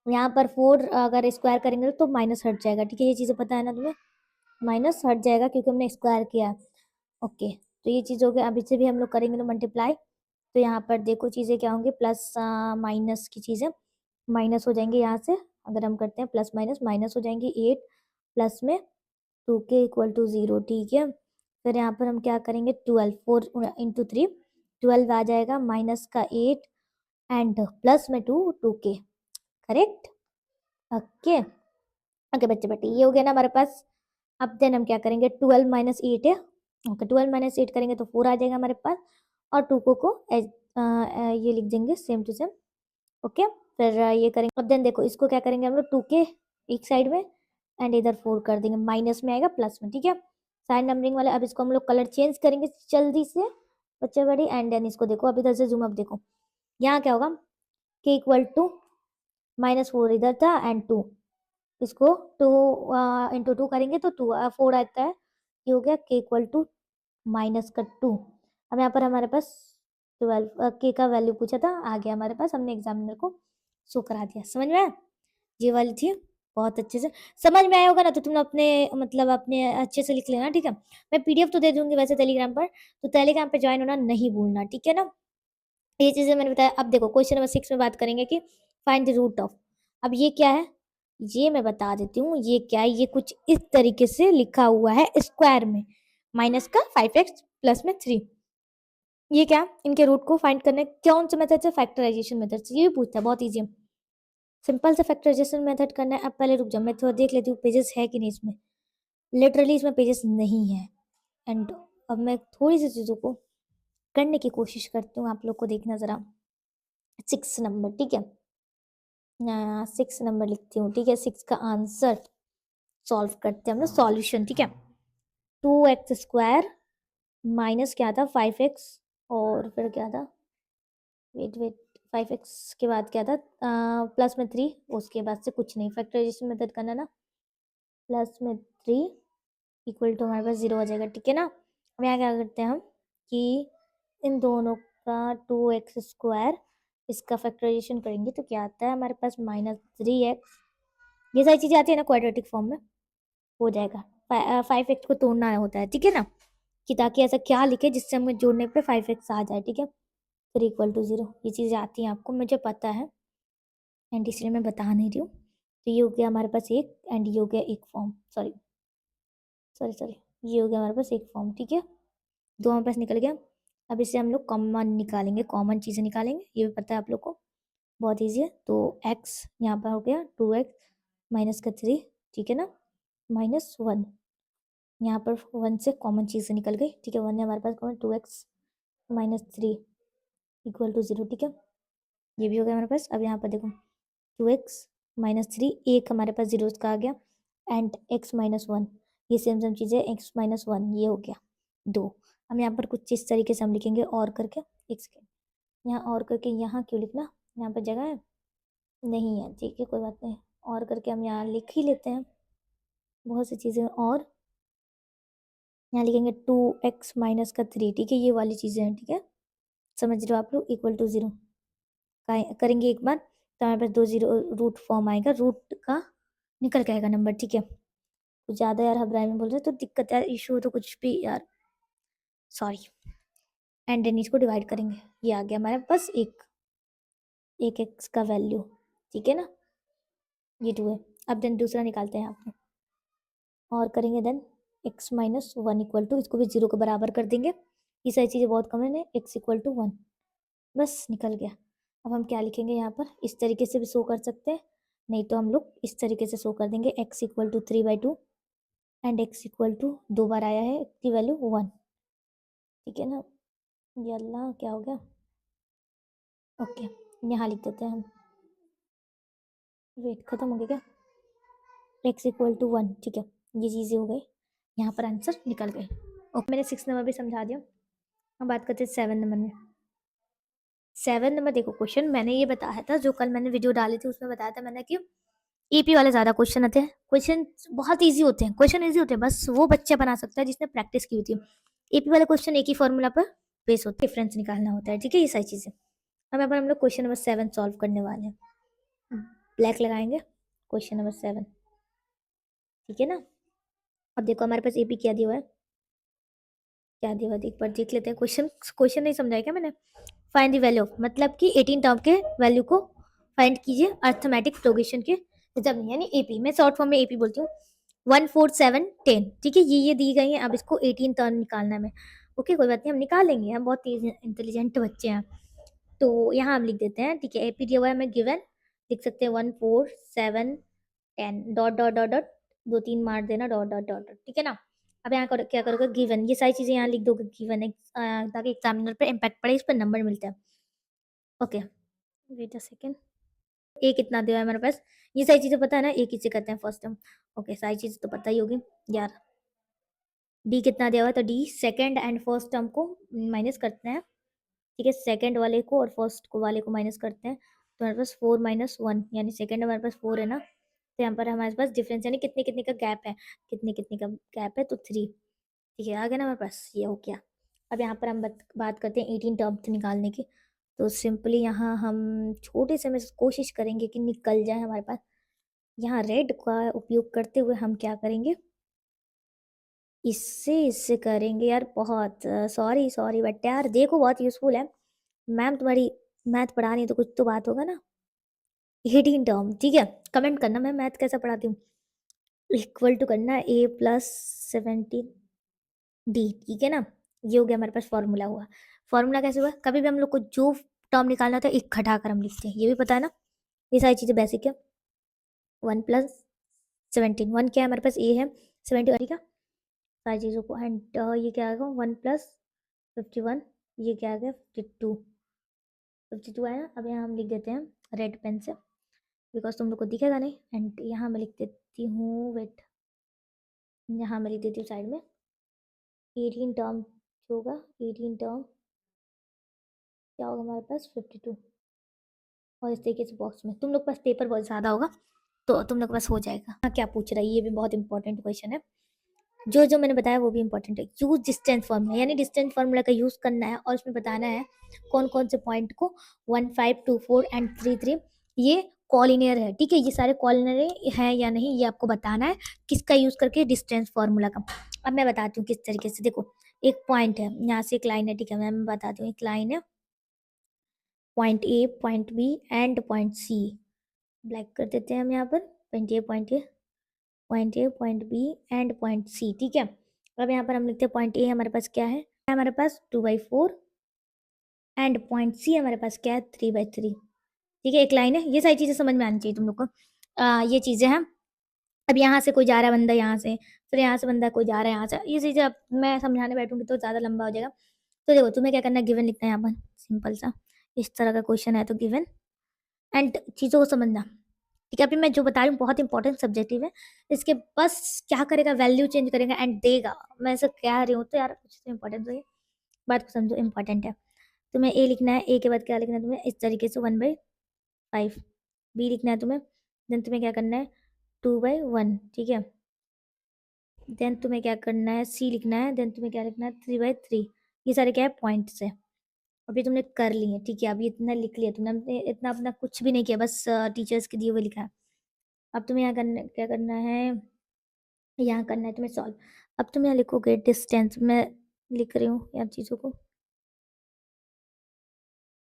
यहाँ पर 4 अगर स्क्वायर करेंगे तो माइनस हट जाएगा, ठीक है, ये चीज़ें पता है ना तुम्हें, माइनस हट जाएगा क्योंकि हमने स्क्वायर किया है। ओके, तो ये चीज़ हो गया। अब इसे भी हम लोग करेंगे तो मल्टीप्लाई, तो यहाँ पर देखो चीज़ें क्या होंगी, प्लस माइनस की चीज़ें माइनस हो जाएंगी यहाँ से। अगर हम करते हैं प्लस माइनस, माइनस हो जाएंगी 8 प्लस में 2 के इक्वल टू 0, ठीक है। फिर यहाँ पर हम क्या करेंगे, 12, 4 इंटू 3 12 आ जाएगा, माइनस का 8 एंड प्लस में 2 2 के, करेक्ट। ओके ओके बच्चे बेटे, ये हो गया ना हमारे पास। अब देन हम क्या करेंगे, 12 माइनस 8 है। ओके, 12 माइनस 8 करेंगे तो 4 आ जाएगा हमारे पास, और 2 को ये लिख देंगे सेम टू सेम। ओके, फिर ये करेंगे। अब देन देखो, इसको क्या करेंगे हम लोग, 2 के एक साइड में एंड इधर 4 कर देंगे, माइनस में आएगा प्लस में, ठीक है, साइन नंबरिंग वाले। अब इसको हम लोग कलर चेंज करेंगे जल्दी से बच्चे बड़ी, एंड देन इसको देखो, अब इधर से जूम अप देखो, यहाँ क्या होगा, के इक्वल टू -4 इधर था एंड 2, इसको 2 इंटू 2 करेंगे तो 4 आता है, ये हो गया के इक्वल टू -2। अब यहाँ पर हमारे पास 12 के का वैल्यू पूछा था, आ गया हमारे पास, हमने एग्जामिनर को शो करा दिया। समझ में आया, ये वाली थी, बहुत अच्छे से समझ में आया होगा ना, तो तुम अपने मतलब अपने अच्छे से लिख लेना, ठीक है। मैं पीडीएफ तो दे दूंगी वैसे टेलीग्राम पर, तो टेलीग्राम पे ज्वाइन होना नहीं भूलना, ठीक है ना। ये चीजें मैंने बताया। अब देखो क्वेश्चन नंबर 6 में बात करेंगे कि फाइंड द रूट ऑफ। अब ये क्या है, ये मैं बता देती हूँ, ये क्या है, ये कुछ इस तरीके से लिखा हुआ है स्क्वायर में, माइनस का 5x प्लस में 3। ये क्या, इनके रूट को फाइंड करने कौन से मेथड से, फैक्टराइजेशन मेथड से। ये भी पूछता है, बहुत ईजी है, सिंपल से फैक्टराइजेशन मेथड करना है। अब पहले रुक जाओ, मैं थोड़ा देख लेती हूँ पेजेस है कि नहीं इसमें। लिटरली इसमें पेजेस नहीं है, एंड अब मैं थोड़ी सी चीज़ों को करने की कोशिश करती हूँ, आप लोग को देखना ज़रा। 6 नंबर, ठीक है, 6 नंबर लिखती हूँ, ठीक है। 6 का आंसर सॉल्व करते हैं हम लोग, सॉल्यूशन, ठीक है। 2x स्क्वायर माइनस क्या था 5x, और फिर क्या था, वेट वेट, 5x के बाद क्या था, प्लस में 3, उसके बाद से कुछ नहीं, फैक्टराइजेशन मेथड करना ना, प्लस में 3 इक्वल टू हमारे पास 0 आ जाएगा, ठीक है ना। अब यहाँ क्या करते हैं हम कि इन दोनों का 2x स्क्वायर, इसका फैक्टराइजेशन करेंगे तो क्या आता है हमारे पास, -3x, ये सारी चीज़ें आती है ना क्वाड्रेटिक फॉर्म में, हो जाएगा। 5x को तोड़ना होता है, ठीक है ना, कि ताकि ऐसा क्या लिखे जिससे हमें जोड़ने पे 5x आ जाए, ठीक है। फिर इक्वल टू 0, ये चीज़ें आती हैं आपको, मुझे पता है, एंड इसलिए मैं बता नहीं रही हूँ। तो ये हो गया हमारे पास एक, एंड ये हो गया एक फॉर्म, सॉरी सॉरी सॉरी, ये हो गया हमारे पास एक फॉर्म, ठीक है, दो हमारे पास निकल गया। अब इससे हम लोग कॉमन निकालेंगे, कॉमन चीज़ें निकालेंगे, ये भी पता है आप लोग को, बहुत ईजी है। तो x यहाँ पर हो गया 2x माइनस का 3, ठीक है ना, -1, यहाँ पर 1 से कॉमन चीज़ें निकल गई, ठीक है, 1 है हमारे पास common, 2x minus 3 equal to 0, ठीक है, ये भी हो गया हमारे पास। अब यहाँ पर देखो 2x माइनस 3, एक हमारे पास 0 का आ गया, एंड x माइनस 1, ये सेम सेम चीज़ है, x माइनस 1, ये हो गया 2। हम यहाँ पर कुछ इस तरीके से हम लिखेंगे, और करके, एक सेकेंड, यहाँ और करके, यहाँ क्यों लिखना, यहाँ पर जगह है नहीं है, ठीक है, कोई बात नहीं, और करके हम यहाँ लिख ही लेते हैं बहुत सी चीज़ें, और यहाँ लिखेंगे 2x माइनस का 3, ठीक है, ये वाली चीज़ें हैं, ठीक है, समझ रहे हो आप लोग, इक्वल टू 0 करेंगे एक बार, तो हमारे पास 2 0 रूट फॉर्म आएगा, रूट का निकल के आएगा नंबर, ठीक है। कुछ ज़्यादा यार घबराए में बोल रहे तो दिक्कत है, इशू हो तो कुछ भी यार, सॉरी। एंड देन इसको डिवाइड करेंगे, ये आ गया हमारे पास एक एक्स का वैल्यू, ठीक है ना, ये 2 है। अब देन दूसरा निकालते हैं यहाँ पे, और करेंगे then x minus 1 equal to, इसको भी 0 के बराबर कर देंगे, ये सारी चीज़ें बहुत कॉमन है, x इक्वल टू 1, बस निकल गया। अब हम क्या लिखेंगे यहाँ पर, इस तरीके से भी शो कर सकते हैं, नहीं तो हम लोग इस तरीके से शो कर देंगे, x equal to 3/2 and x equal to 2 बार आया है की वैल्यू 1, ठीक है ना। ये अल्लाह क्या हो गया, ओके, यहाँ लिख देते हैं हम, वेट खत्म हो गया क्या, x इक्वल टू 1, ठीक है, ये चीज़ें हो गई, यहाँ पर आंसर निकल गए। ओके, मैंने 6 नंबर भी समझा दिया। अब बात करते हैं 7 नंबर में। 7 नंबर देखो, क्वेश्चन मैंने ये बताया था, जो कल मैंने वीडियो डाली थी उसमें बताया था मैंने कि एपी वाले ज़्यादा क्वेश्चन आते हैं, क्वेश्चन बहुत ईजी होते हैं, क्वेश्चन ईजी होते हैं, बस वो बच्चा बना सकता है जिसने प्रैक्टिस की होती है। एपी वाले क्वेश्चन एक ही फॉर्मूला पर बेस होता है, डिफरेंस निकालना होता है, ठीक है, ये सारी चीज़ें। अब यहाँ पर हम लोग क्वेश्चन नंबर 7 सॉल्व करने वाले हैं। ब्लैक लगाएंगे, क्वेश्चन नंबर 7, ठीक है ना। अब देखो हमारे पास एपी क्या दिया हुआ है, क्या दिया हुआ है, एक बार देख लेते हैं। क्वेश्चन क्वेश्चन नहीं समझाया क्या मैंने। फाइंड द वैल्यू ऑफ, मतलब कि 18 टर्म के वैल्यू को फाइंड कीजिए अर्थमेटिक प्रोग्रेशन के रिजल्ट में, यानी एपी, मैं शॉर्ट फॉर्म में एपी बोलती हूँ। 1 4 7 10, ठीक है, ये दी गई है। अब इसको 18 टर्म निकालना है हमें। ओके, कोई बात नहीं, हम निकालेंगे, हम बहुत तेज इंटेलिजेंट बच्चे हैं। तो यहाँ हम लिख देते हैं, ठीक है, एपी दिया हुआ है हमें गिवन, लिख सकते हैं 1 4 7 10 डॉट डॉट डॉट डॉट, 2 3 मार देना, डॉट डॉट डॉट डॉट, ठीक है ना। अब यहाँ क्या करोगे, गिवन, ये सारी चीजें यहाँ लिख दोगे गिवन है, ताकि एग्जामिनर पे इम्पैक्ट पड़े, इस पर नंबर मिलता है। Okay, wait a second. A कितना दिया है हमारे पास, ये सारी चीजें पता है ना, ए किसे कहते हैं फर्स्ट टर्म। ओके, सारी चीज तो पता ही होगी यार। डी कितना दिया हुआ है, तो D second and first term को माइनस करते हैं, ठीक है, सेकंड वाले को और फर्स्ट को वाले को माइनस करते हैं, तो हमारे पास 4 - 1, यानी सेकंड हमारे पास 4 है ना, तो यहाँ पर हमारे पास डिफरेंस, यानी कितने कितने का गैप है, कितने कितने का गैप है, तो 3, ठीक है, आ गया ना हमारे पास, ये हो गया। अब यहाँ पर हम बात करते हैं 18 टर्म्स निकालने की। तो सिंपली यहाँ हम छोटे से में कोशिश करेंगे कि निकल जाए हमारे पास। यहाँ रेड का उपयोग करते हुए हम क्या करेंगे, इससे करेंगे यार, बहुत सॉरी सॉरी, बट यार देखो बहुत यूजफुल है। मैम तुम्हारी मैथ पढ़ा रही है तो कुछ तो बात होगा ना। 18 टर्म, ठीक है, कमेंट करना मैं मैथ कैसा पढ़ाती हूँ। इक्वल टू करना A+17 डी, ठीक है ना। ये हो गया हमारे पास, फॉर्मूला हुआ। फॉर्मूला कैसे हुआ, कभी भी हम लोग को जो टर्म निकालना था एक घटाकर हम लिखते हैं, ये भी पता है ना, ये सारी चीजें बेसिक है। 1+17, 1 क्या है हमारे पास, ए है, 70, ठीक है, सारी चीज़ों को। एंड ये क्या आएगा, 1+51, ये क्या आ गया, 52, 52 आया। अब यहाँ हम लिख देते हैं रेड पेन से, बिकॉज तुम लोग को दिखेगा नहीं। एंड यहाँ मैं लिख देती हूँ, वेट, यहाँ मैं लिख देती हूँ साइड में 18 टर्म, जो होगा 18 टर्म क्या होगा हमारे पास, 52। और इस तरीके से बॉक्स में, तुम लोग के पास पेपर बहुत ज़्यादा होगा तो तुम लोग के पास हो जाएगा। हाँ, क्या पूछ रहा है, ये भी बहुत इंपॉर्टेंट क्वेश्चन है। जो जो मैंने बताया वो भी इंपॉर्टेंट है। यूज डिस्टेंस फार्मूला, यानी डिस्टेंस फार्मूला का यूज करना है और उसमें बताना है कौन कौन से पॉइंट को 1 5 2 4 एंड 3 3 ये कॉलिनियर है, ठीक है, ये सारे कॉलिनियर है या नहीं, ये आपको बताना है किसका यूज करके, डिस्टेंस फार्मूला का। अब मैं बताती हूँ किस तरीके से। देखो, एक पॉइंट है, यहाँ से एक लाइन है, ठीक है, मैं बताती हूँ, एक लाइन है, point A, point B and point C. Black कर देते हैं हम यहाँ पर, point A, point A, point A, point B and point C, ठीक है। अब यहाँ पर हम लिखते हैं पॉइंट ए हमारे पास क्या है, हमारे पास 2/4 एंड पॉइंट सी हमारे पास क्या है, 3/3, ठीक है, एक लाइन है। ये सारी चीजें समझ में आनी चाहिए तुम लोग को। ये चीजें हैं। अब यहाँ से कोई जा रहा है बंदा, यहाँ से, फिर यहाँ से बंदा कोई जा रहा है यहाँ से, ये चीजें अब मैं समझाने बैठूंगी तो ज्यादा लंबा हो जाएगा। तो देखो, तुम्हें क्या करना है, गिवन लिखना है यहाँ पर, सिंपल सा, इस तरह का क्वेश्चन है तो गिवन, एंड चीजों को समझना, ठीक है। अभी मैं जो बता रही हूँ बहुत इंपॉर्टेंट सब्जेक्टिव है, इसके बस क्या करेगा, वैल्यू चेंज करेगा एंड देगा। मैं ऐसा कह रही हूँ तो यार कुछ तो इंपॉर्टेंट है, बात को समझो, इंपॉर्टेंट है। तुम्हें ए लिखना है, ए के बाद क्या लिखना है तुम्हें, इस तरीके से 1/5, बी लिखना है तुम्हें, देन तुम्हें क्या करना है 2/1, ठीक है, देन तुम्हें क्या करना है, सी लिखना है, देन तुम्हें क्या लिखना है 3/3। ये सारे क्या है, पॉइंट्स है। अभी तुमने कर लिए, ठीक है, अभी इतना लिख लिया तुमने, इतना अपना कुछ भी नहीं किया, बस टीचर्स के दिए हुए लिखा है। अब तुम्हें यहाँ करना, क्या करना है, यहाँ करना है तुम्हें सॉल्व। अब तुम यहाँ लिखोगे डिस्टेंस, मैं लिख रही हूँ यार चीज़ों को,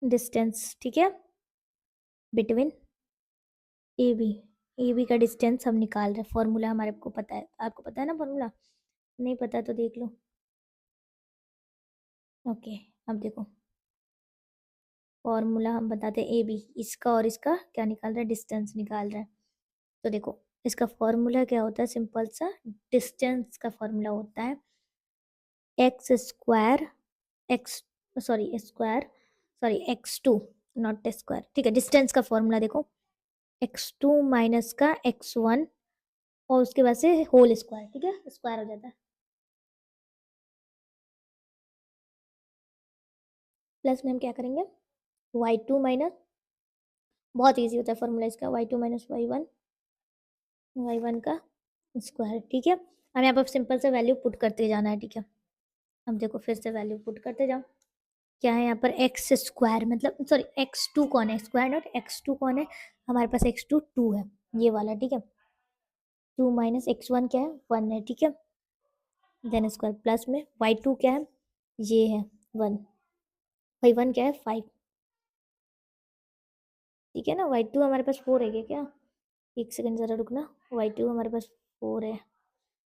डिस्टेंस, ठीक है, between A B, A B का डिस्टेंस हम निकाल रहे हैं। फॉर्मूला हमारे को पता है, आपको पता है ना फॉर्मूला, नहीं पता तो देख लो। ओके, अब देखो, फॉर्मूला हम बताते हैं, ए बी, इसका और इसका क्या निकाल रहा है, डिस्टेंस निकाल रहा है। तो देखो, इसका फॉर्मूला क्या होता है, सिंपल सा, डिस्टेंस का फॉर्मूला होता है x square, x, sorry square, sorry x2, not square, ठीक है। डिस्टेंस का फॉर्मूला देखो, x2 माइनस का x1 और उसके बाद से होल स्क्वायर, ठीक है, स्क्वायर हो जाता है, प्लस में हम क्या करेंगे, y2 माइनस, बहुत इजी होता है फॉर्मूला इसका, y2 - y1 y1 का स्क्वायर, ठीक है। अब यहाँ पर सिंपल से वैल्यू पुट करते जाना है, ठीक है। अब देखो फिर से वैल्यू पुट करते जाओ। क्या है यहाँ पर एक्स स्क्वायर, मतलब सॉरी x2 कौन है, स्क्वायर नॉट x2 कौन है, हमारे पास x2 2 है, ये वाला, ठीक है। 2 माइनस x1 क्या है, 1 है, ठीक है। देन स्क्वायर प्लस में y2 क्या है, ये है 1, y1 क्या है 5, ठीक है ना। y2 हमारे पास 4 है क्या, एक सेकंड जरा रुकना। y2 हमारे पास 4 है,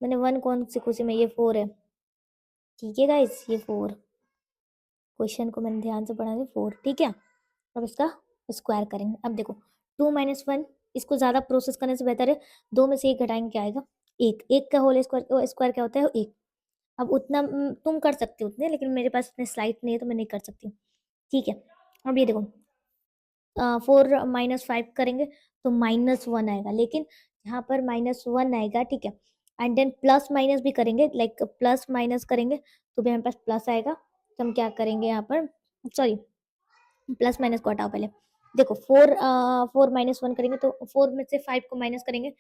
मैंने 1 कौन सी खुशी में, ये 4 है, ठीक है गाइस, ये 4, क्वेश्चन को मैंने ध्यान से पढ़ा, 4, ठीक है। अब इसका स्क्वायर करेंगे। अब देखो 2 - 1, इसको ज़्यादा प्रोसेस करने से बेहतर है 2 में से 1 घटाएंगे, क्या आएगा, 1, 1 का होल स्क्वायर, स्क्वायर क्या होता है 1। अब उतना तुम कर सकते हो उतने, लेकिन मेरे पास इतने स्लाइड नहीं है तो मैं नहीं कर सकती हूँ, ठीक है। अब ये देखो 4 - 5 करेंगे तो -1 आएगा, लेकिन यहाँ पर -1 आएगा, ठीक है। एंड देन प्लस माइनस भी करेंगे, लाइक प्लस माइनस करेंगे तो भी हमारे पास प्लस आएगा। तो हम क्या करेंगे यहाँ पर, सॉरी प्लस माइनस को हटाओ पहले। देखो 4 - 1 करेंगे तो 4 में से 5 को माइनस करेंगे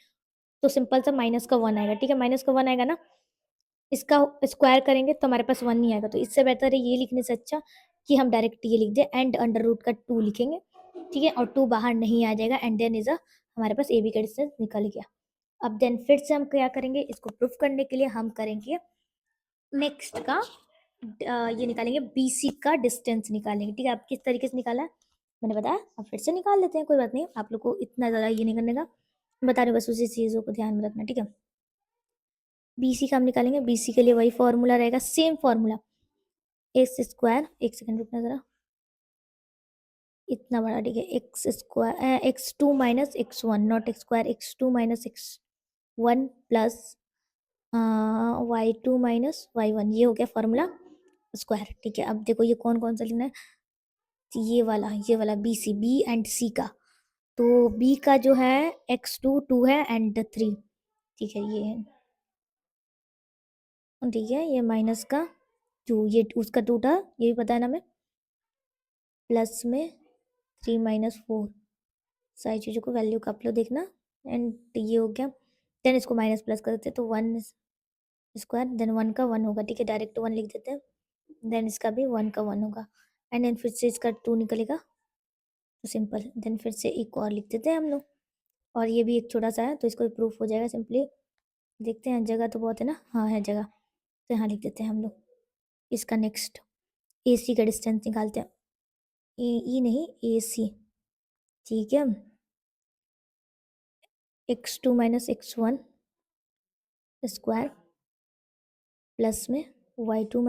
तो सिंपल सा -1 आएगा, ठीक है। -1 आएगा ना, इसका स्क्वायर करेंगे तो हमारे पास 1 नहीं आएगा, तो इससे बेहतर है ये लिखने से अच्छा कि हम डायरेक्ट ये लिख दें, एंड अंडर रूट का 2 लिखेंगे, ठीक है। और 2 बाहर नहीं आ जाएगा, एंड देन इज अ हमारे पास ए बी का डिस्टेंस निकल गया। अब देन फिर से हम क्या करेंगे, इसको प्रूफ करने के लिए हम करेंगे नेक्स्ट का ये निकालेंगे, बीसी का डिस्टेंस निकालेंगे, ठीक है। अब किस तरीके से निकाला है मैंने बताया, अब फिर से निकाल लेते हैं, कोई बात नहीं, आप लोग को इतना ज़्यादा ये नहीं करने का, बता रहे बस उसी चीज़ों को ध्यान में रखना, ठीक है। बीसी का हम निकालेंगे, बीसी के लिए वही फॉर्मूला रहेगा, सेम फॉर्मूला, एक्स स्क्वायर, एक सेकंड रुकना ज़रा, इतना बड़ा, ठीक है, x square x2 - x1 not x square, x2 - x1 plus y2 - y1, ये हो गया फॉर्मूला स्क्वायर, ठीक है। अब देखो ये कौन कौन सा लिखना है, ये वाला बी एंड सी का, तो बी का जो है x2 2 है एंड 3, ठीक है, ये है, ठीक है, ये माइनस का 2, ये उसका 2 था, ये भी पता है ना हमें, प्लस में 3 - 4, सारी चीज़ों को वैल्यू का आप लोग देखना, एंड ये हो गया। देन इसको माइनस प्लस कर देते हैं तो 1 स्क्वायर, देन 1 का 1 होगा, ठीक है, डायरेक्ट 1 लिख देते हैं, देन इसका भी 1 का 1 होगा, एंड देन फिर से इसका 2 निकलेगा, तो सिंपल, देन फिर से एक और लिख देते हैं हम लोग, और ये भी एक छोटा सा है तो इसको प्रूफ हो जाएगा सिंपली, देखते हैं, जगह तो बहुत है ना, हाँ है जगह, तो यहाँ लिख देते हैं हम लोग। इसका नेक्स्ट ए सी का डिस्टेंस निकालते हैं, ई नहीं ए सी, ठीक है। x2 - x1 स्क्वायर प्लस में y2 -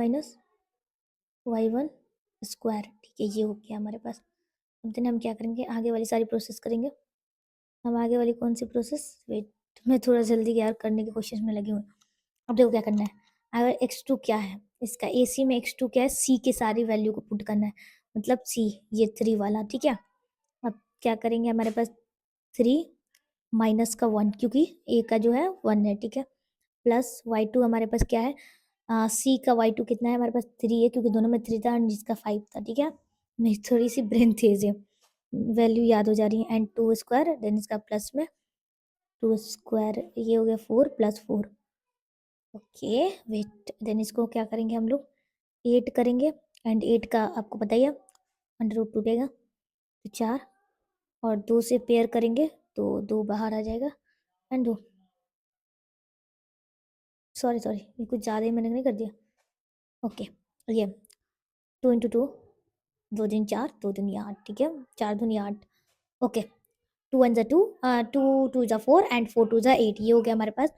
y1 स्क्वायर, ठीक है, ये हो गया हमारे पास। अब दिन हम क्या करेंगे, आगे वाली सारी प्रोसेस करेंगे। हम आगे वाली कौन सी प्रोसेस, वेट, मैं थोड़ा जल्दी यार करने की कोशिश में लगी हूँ। अब देखो क्या करना है, अगर x2 क्या है, इसका ए सी में x2 क्या है, सी के सारी वैल्यू को पुट करना है, मतलब सी, ये 3 वाला, ठीक है। अब क्या करेंगे, हमारे पास 3 माइनस का 1, क्योंकि ए का जो है 1 है, ठीक है, प्लस y2 हमारे पास क्या है, सी का y2 कितना है हमारे पास 3 है, क्योंकि दोनों में 3 था एंड जिसका 5 था, ठीक है। मेरी थोड़ी सी ब्रेन तेज है, वैल्यू याद हो जा रही है, एंड 2 स्क्वायर, देन इसका प्लस में 2 स्क्वायर, ये हो गया 4 + 4, ओके वेट, देन इसको क्या करेंगे हम लोग, 8 करेंगे, एंड 8 का आपको पता ही है अंडर रूट टूटेगा तो 4, और 2 से पेयर करेंगे तो 2 बाहर आ जाएगा, एंड 2, सॉरी सॉरी ये कुछ ज़्यादा ही मैंने नहीं कर दिया, ओके, ये 2 × 2, 2 × 4, 2 × 8, ठीक है, 4 × 8, ओके, 2 × 1 = 2, 2 × 2 = 4 एंड 4 × 2 = 8, ये हो गया हमारे पास।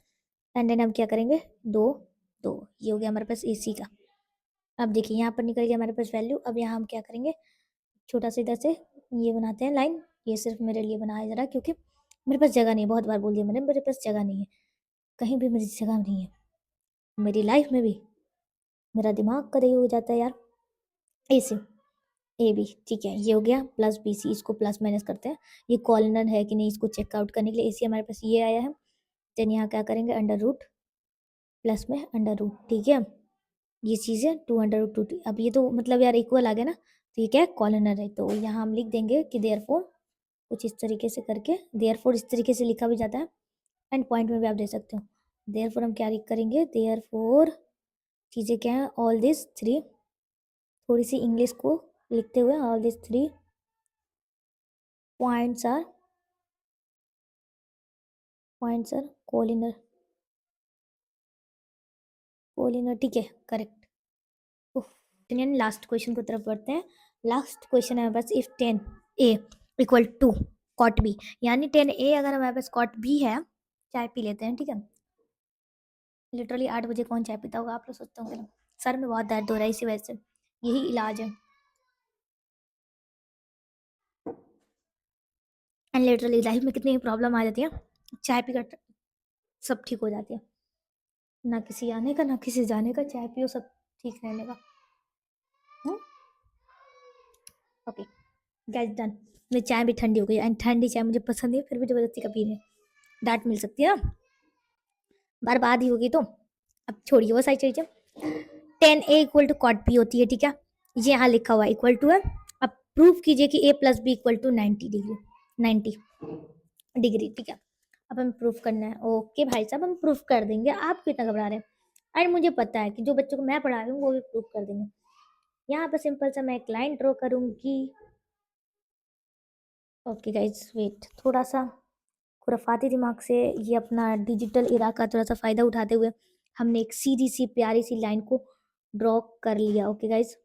एंड देन हम क्या करेंगे, 2 2, ये हो गया हमारे पास ए सी का। अब देखिए यहाँ पर निकल गया हमारे पास वैल्यू। अब यहाँ हम क्या करेंगे, छोटा सा इधर से ये बनाते हैं लाइन, ये सिर्फ मेरे लिए बनाया जा रहा है क्योंकि मेरे पास जगह नहीं है, बहुत बार बोल दिया मैंने, मेरे पास जगह नहीं है, कहीं भी मेरी जगह नहीं है, मेरी लाइफ में भी मेरा दिमाग कदे हो जाता है यार। ए सी, ए बी, ठीक है, ये हो गया, प्लस बी सी, इसको प्लस माइनस करते हैं, ये कॉर्नर है कि नहीं इसको चेकआउट करने के लिए, ए सी हमारे पास ये आया है, देन यहाँ क्या करेंगे, अंडर रूट प्लस में अंडर रूट, ठीक है, ये चीज़ है 2 √ 2, अब ये तो मतलब यार इक्वल आ गया ना, तो ये क्या है, कॉर्नर है, तो यहाँ हम लिख देंगे कि देयरफॉर, कुछ इस तरीके से करके, देयरफॉर इस तरीके से लिखा भी जाता है, एंड पॉइंट में भी आप दे सकते हो। देयरफॉर हम क्या करेंगे, देयरफॉर चीज़ें क्या है, ऑल दिस थ्री, थोड़ी सी इंग्लिश को लिखते हुए, all this three points are collinear, ठीक है, करेक्ट। लास्ट क्वेश्चन की तरफ बढ़ते हैं। लास्ट क्वेश्चन है बस, if 10a equal to cot B, यानी 10a अगर हमारे पास कॉट बी है, चाय पी लेते हैं, ठीक है। लिटरली 8 बजे कौन चाय पीता होगा, आप लोग सोचते होंगे ना, सर में बहुत दर्द हो रहा है इसी वजह से, यही इलाज है। एंड लिटरली लाइफ में कितनी प्रॉब्लम आ जाती है, चाय पीकर सब ठीक हो जाती है, ना किसी आने का ना किसी जाने का, चाय पियो सब ठीक रहने का। Okay guys done. मेरी चाय भी ठंडी हो गई, एंड ठंडी चाय मुझे पसंद है, फिर भी जबरदस्ती का पी रहे, डांट मिल सकती है ना, बर्बाद ही होगी तो। अब छोड़िए वो सारी चीजें। 10a equal to cot B होती है, ठीक है, ये यहाँ लिखा हुआ इक्वल टू है। अब प्रूफ कीजिए कि a plus B equal to 90 degree, 90 degree, ठीक है। अब हम प्रूफ करना है, ओके भाई साहब हम प्रूफ कर देंगे, आप क्यों इतना घबरा रहे हैं। एंड मुझे पता है कि जो बच्चों को मैं पढ़ा रही हूँ वो भी प्रूफ कर देंगे। यहाँ पर सिंपल सा मैं एक लाइन ड्रॉ करूंगी। ओके गाइज वेट, थोड़ा सा खुराफाती दिमाग से ये अपना डिजिटल इरा का थोड़ा सा फायदा उठाते हुए हमने एक सीधी सी प्यारी सी लाइन को ड्रॉ कर लिया। ओके गाइज,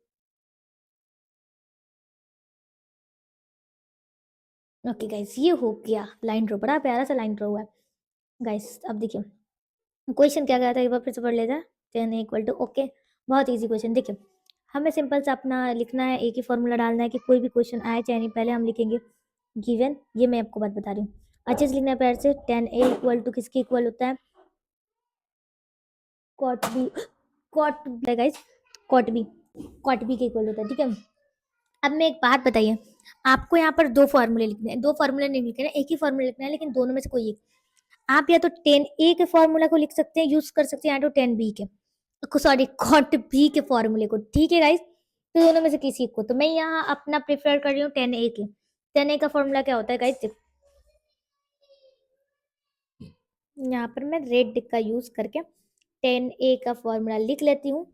ओके गाइज ये हो गया लाइन ड्रॉ, बड़ा प्यारा सा लाइन ड्रॉ हुआ है गाइज। अब देखिए क्वेश्चन क्या गया था, एक बार फिर से पढ़ लेते हैं। 10 इक्वल टू, ओके बहुत इजी क्वेश्चन। देखिए हमें सिंपल सा अपना लिखना है, एक ही फॉर्मूला डालना है कि कोई भी क्वेश्चन आए चाहे नहीं, पहले हम लिखेंगे गिवन, ये मैं आपको बात बता रही हूँ, अच्छे से लिखना है प्यार से। 10a इक्वल टू किसके इक्वल होता है, cot B, cot guys cot B के इक्वल होता है, ठीक है। अब मैं एक बात बताइए, आपको यहाँ पर दो फॉर्मूले लिखने हैं, दो फॉर्मूले नहीं लिखने हैं, एक ही फॉर्मूला लिखना है, लेकिन दोनों में से कोई एक। आप या तो 10a के फॉर्मूला को लिख सकते हैं, यूज कर सकते हैं, या तो 10b के, सॉरी कॉट बी के फॉर्मूले को, ठीक है गाइस। तो दोनों में से किसी को, तो मैं यहाँ अपना प्रेफर कर रही हूँ 10a के। 10a का फॉर्मूला क्या होता है गाइस, यहाँ पर मैं रेड टिक का यूज करके 10a का फॉर्मूला लिख लेती हूँ।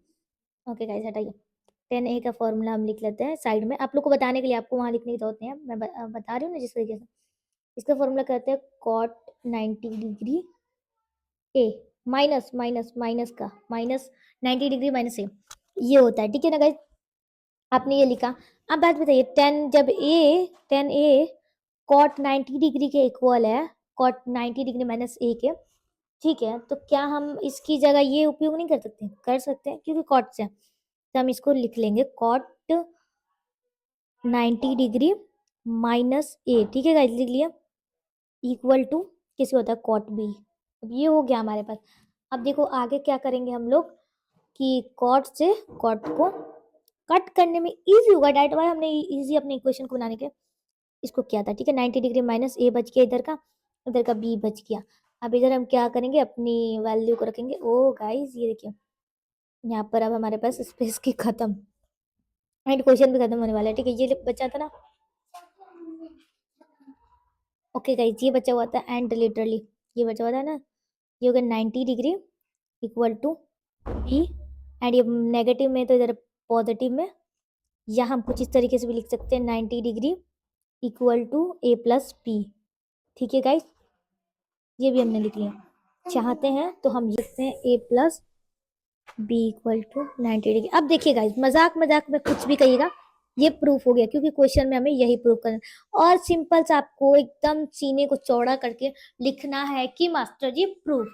ओके गाइस हटाइए, 10a का फॉर्मूला हम लिख लेते हैं साइड में, आप लोग को बताने के लिए, आपको वहां लिखने की जरूरत नहीं है, मैं बता रही हूँ ना जिस तरीके से। इसका फॉर्मूला कहते हैं कॉट 90 डिग्री ए माइनस माइनस माइनस का माइनस 90 डिग्री माइनस ए, ये होता है, ठीक है ना गाइस। आपने ये लिखा। अब बात बताइए, 10 ए कॉट 90 डिग्री के इक्वल है, कॉट 90 डिग्री माइनस ए के, ठीक है। तो क्या हम इसकी जगह ये उपयोग नहीं कर सकते, कर सकते हैं, क्योंकि कॉट से, तो हम इसको लिख लेंगे कॉट 90 डिग्री माइनस ए, ठीक है गाइस लिख लिया, इक्वल टू किसी होता है कॉट बी। अब ये हो गया हमारे पास। अब देखो आगे क्या करेंगे हम लोग, कि कॉट से कॉट को कट करने में इजी होगा, डायरेक्ट वाई हमने इजी अपने इक्वेशन को बनाने के इसको किया था, ठीक है। 90 डिग्री माइनस ए बच गया, इधर का बी बच गया। अब इधर हम क्या करेंगे, अपनी वैल्यू को रखेंगे। ओ गाइस ये देखिए, यहाँ पर अब हमारे पास स्पेस की खत्म, एंड क्वेश्चन भी खत्म होने वाला है, ठीक है। ये बचा था ना, ओके गाइस ये बचा हुआ था, एंड लिटरली ये बचा हुआ था ना, ये हो गया 90 degree equal to B, and ये नेगेटिव में तो इधर पॉजिटिव में, या हम कुछ इस तरीके से भी लिख सकते हैं 90 degree equal to A plus B, ठीक है गाइस। ये भी हमने लिख लिया, चाहते हैं तो हम लिखते हैं a plus B equal to 90 degree. अब देखिए गाइस, मजाक मजाक में कुछ भी कहिएगा, ये प्रूफ हो गया, क्योंकि क्वेश्चन में हमें यही प्रूफ करना है। और सिंपल सा आपको एकदम सीने को चौड़ा करके लिखना है कि मास्टर जी प्रूफ,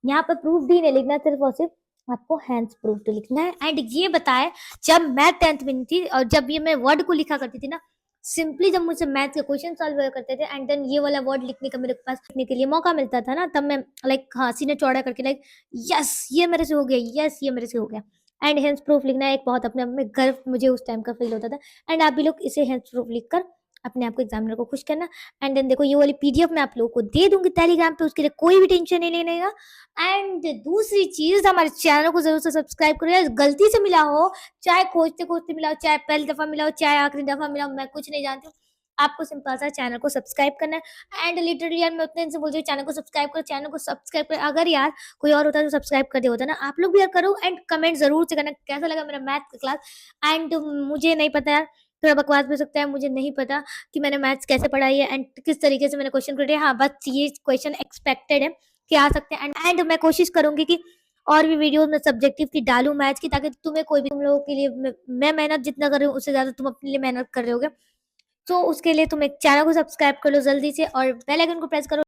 यहाँ पर प्रूफ भी नहीं लिखना, सिर्फ और सिर्फ आपको हैंड्स प्रूफ तो लिखना है। एंड ये बताए, जब मैं 10th में थी और जब ये मैं वर्ड को लिखा करती थी ना, सिंपली जब मुझसे मैथ के क्वेश्चन सॉल्व करते थे, एंड देन ये वाला वर्ड लिखने का मेरे पास लिखने के लिए मौका मिलता था ना, तब मैं लाइक हाँ सीने चौड़ा करके लाइक यस ये मेरे से हो गया, यस ये मेरे से हो गया। एंड हेंस प्रूफ लिखना एक बहुत अपने आप में गर्व मुझे उस टाइम का फील होता था। एंड आप भी लोग इसे हेंस प्रूफ लिखकर अपने आप को एग्जामिनर को खुश करना। एंड देन देखो ये वाली पीडीएफ मैं आप लोगों को दे दूंगी टेलीग्राम पे, उसके लिए कोई भी टेंशन नहीं लेने का। एंड दूसरी चीज, हमारे चैनल को जरूर से सब्सक्राइब करिए, गलती से मिला हो, चाहे खोजते खोजते मिला हो, चाहे पहली दफा मिला हो, चाहे आखिरी दफा मिला हो, मैं कुछ नहीं जानती हूँ, आपको सिंपल सा चैनल को सब्सक्राइब करना है। एंड लिटरली यार मैं उतने दिन से बोल रही हूँ चैनल को सब्सक्राइब करो, चैनल को सब्सक्राइब करो। अगर यार कोई और होता तो सब्सक्राइब कर दिया होता ना। आप लोग भी यार करो एंड कमेंट ज़रूर से करना कैसा लगा मेरा मैथ का क्लास। एंड मुझे नहीं पता यार, थोड़ा बकवास भी हो सकता है, मुझे नहीं पता कि मैंने मैथ्स कैसे पढ़ाई है एंड किस तरीके से मैंने क्वेश्चन करे। हाँ, बस ये क्वेश्चन एक्सपेक्टेड है कि आ सकते हैं। एंड मैं कोशिश करूँगी कि और भी वीडियोज़ में सब्जेक्टिव की डालूँ मैथ्स की, ताकि तुम्हें कोई भी तुम लोगों के लिए मैं मेहनत जितना कर रही हूँ उससे ज़्यादा तुम अपने लिए मेहनत कर रहे होगे। तो उसके लिए तुम एक चैनल को सब्सक्राइब कर लो जल्दी से और बेल आइकन को प्रेस करो।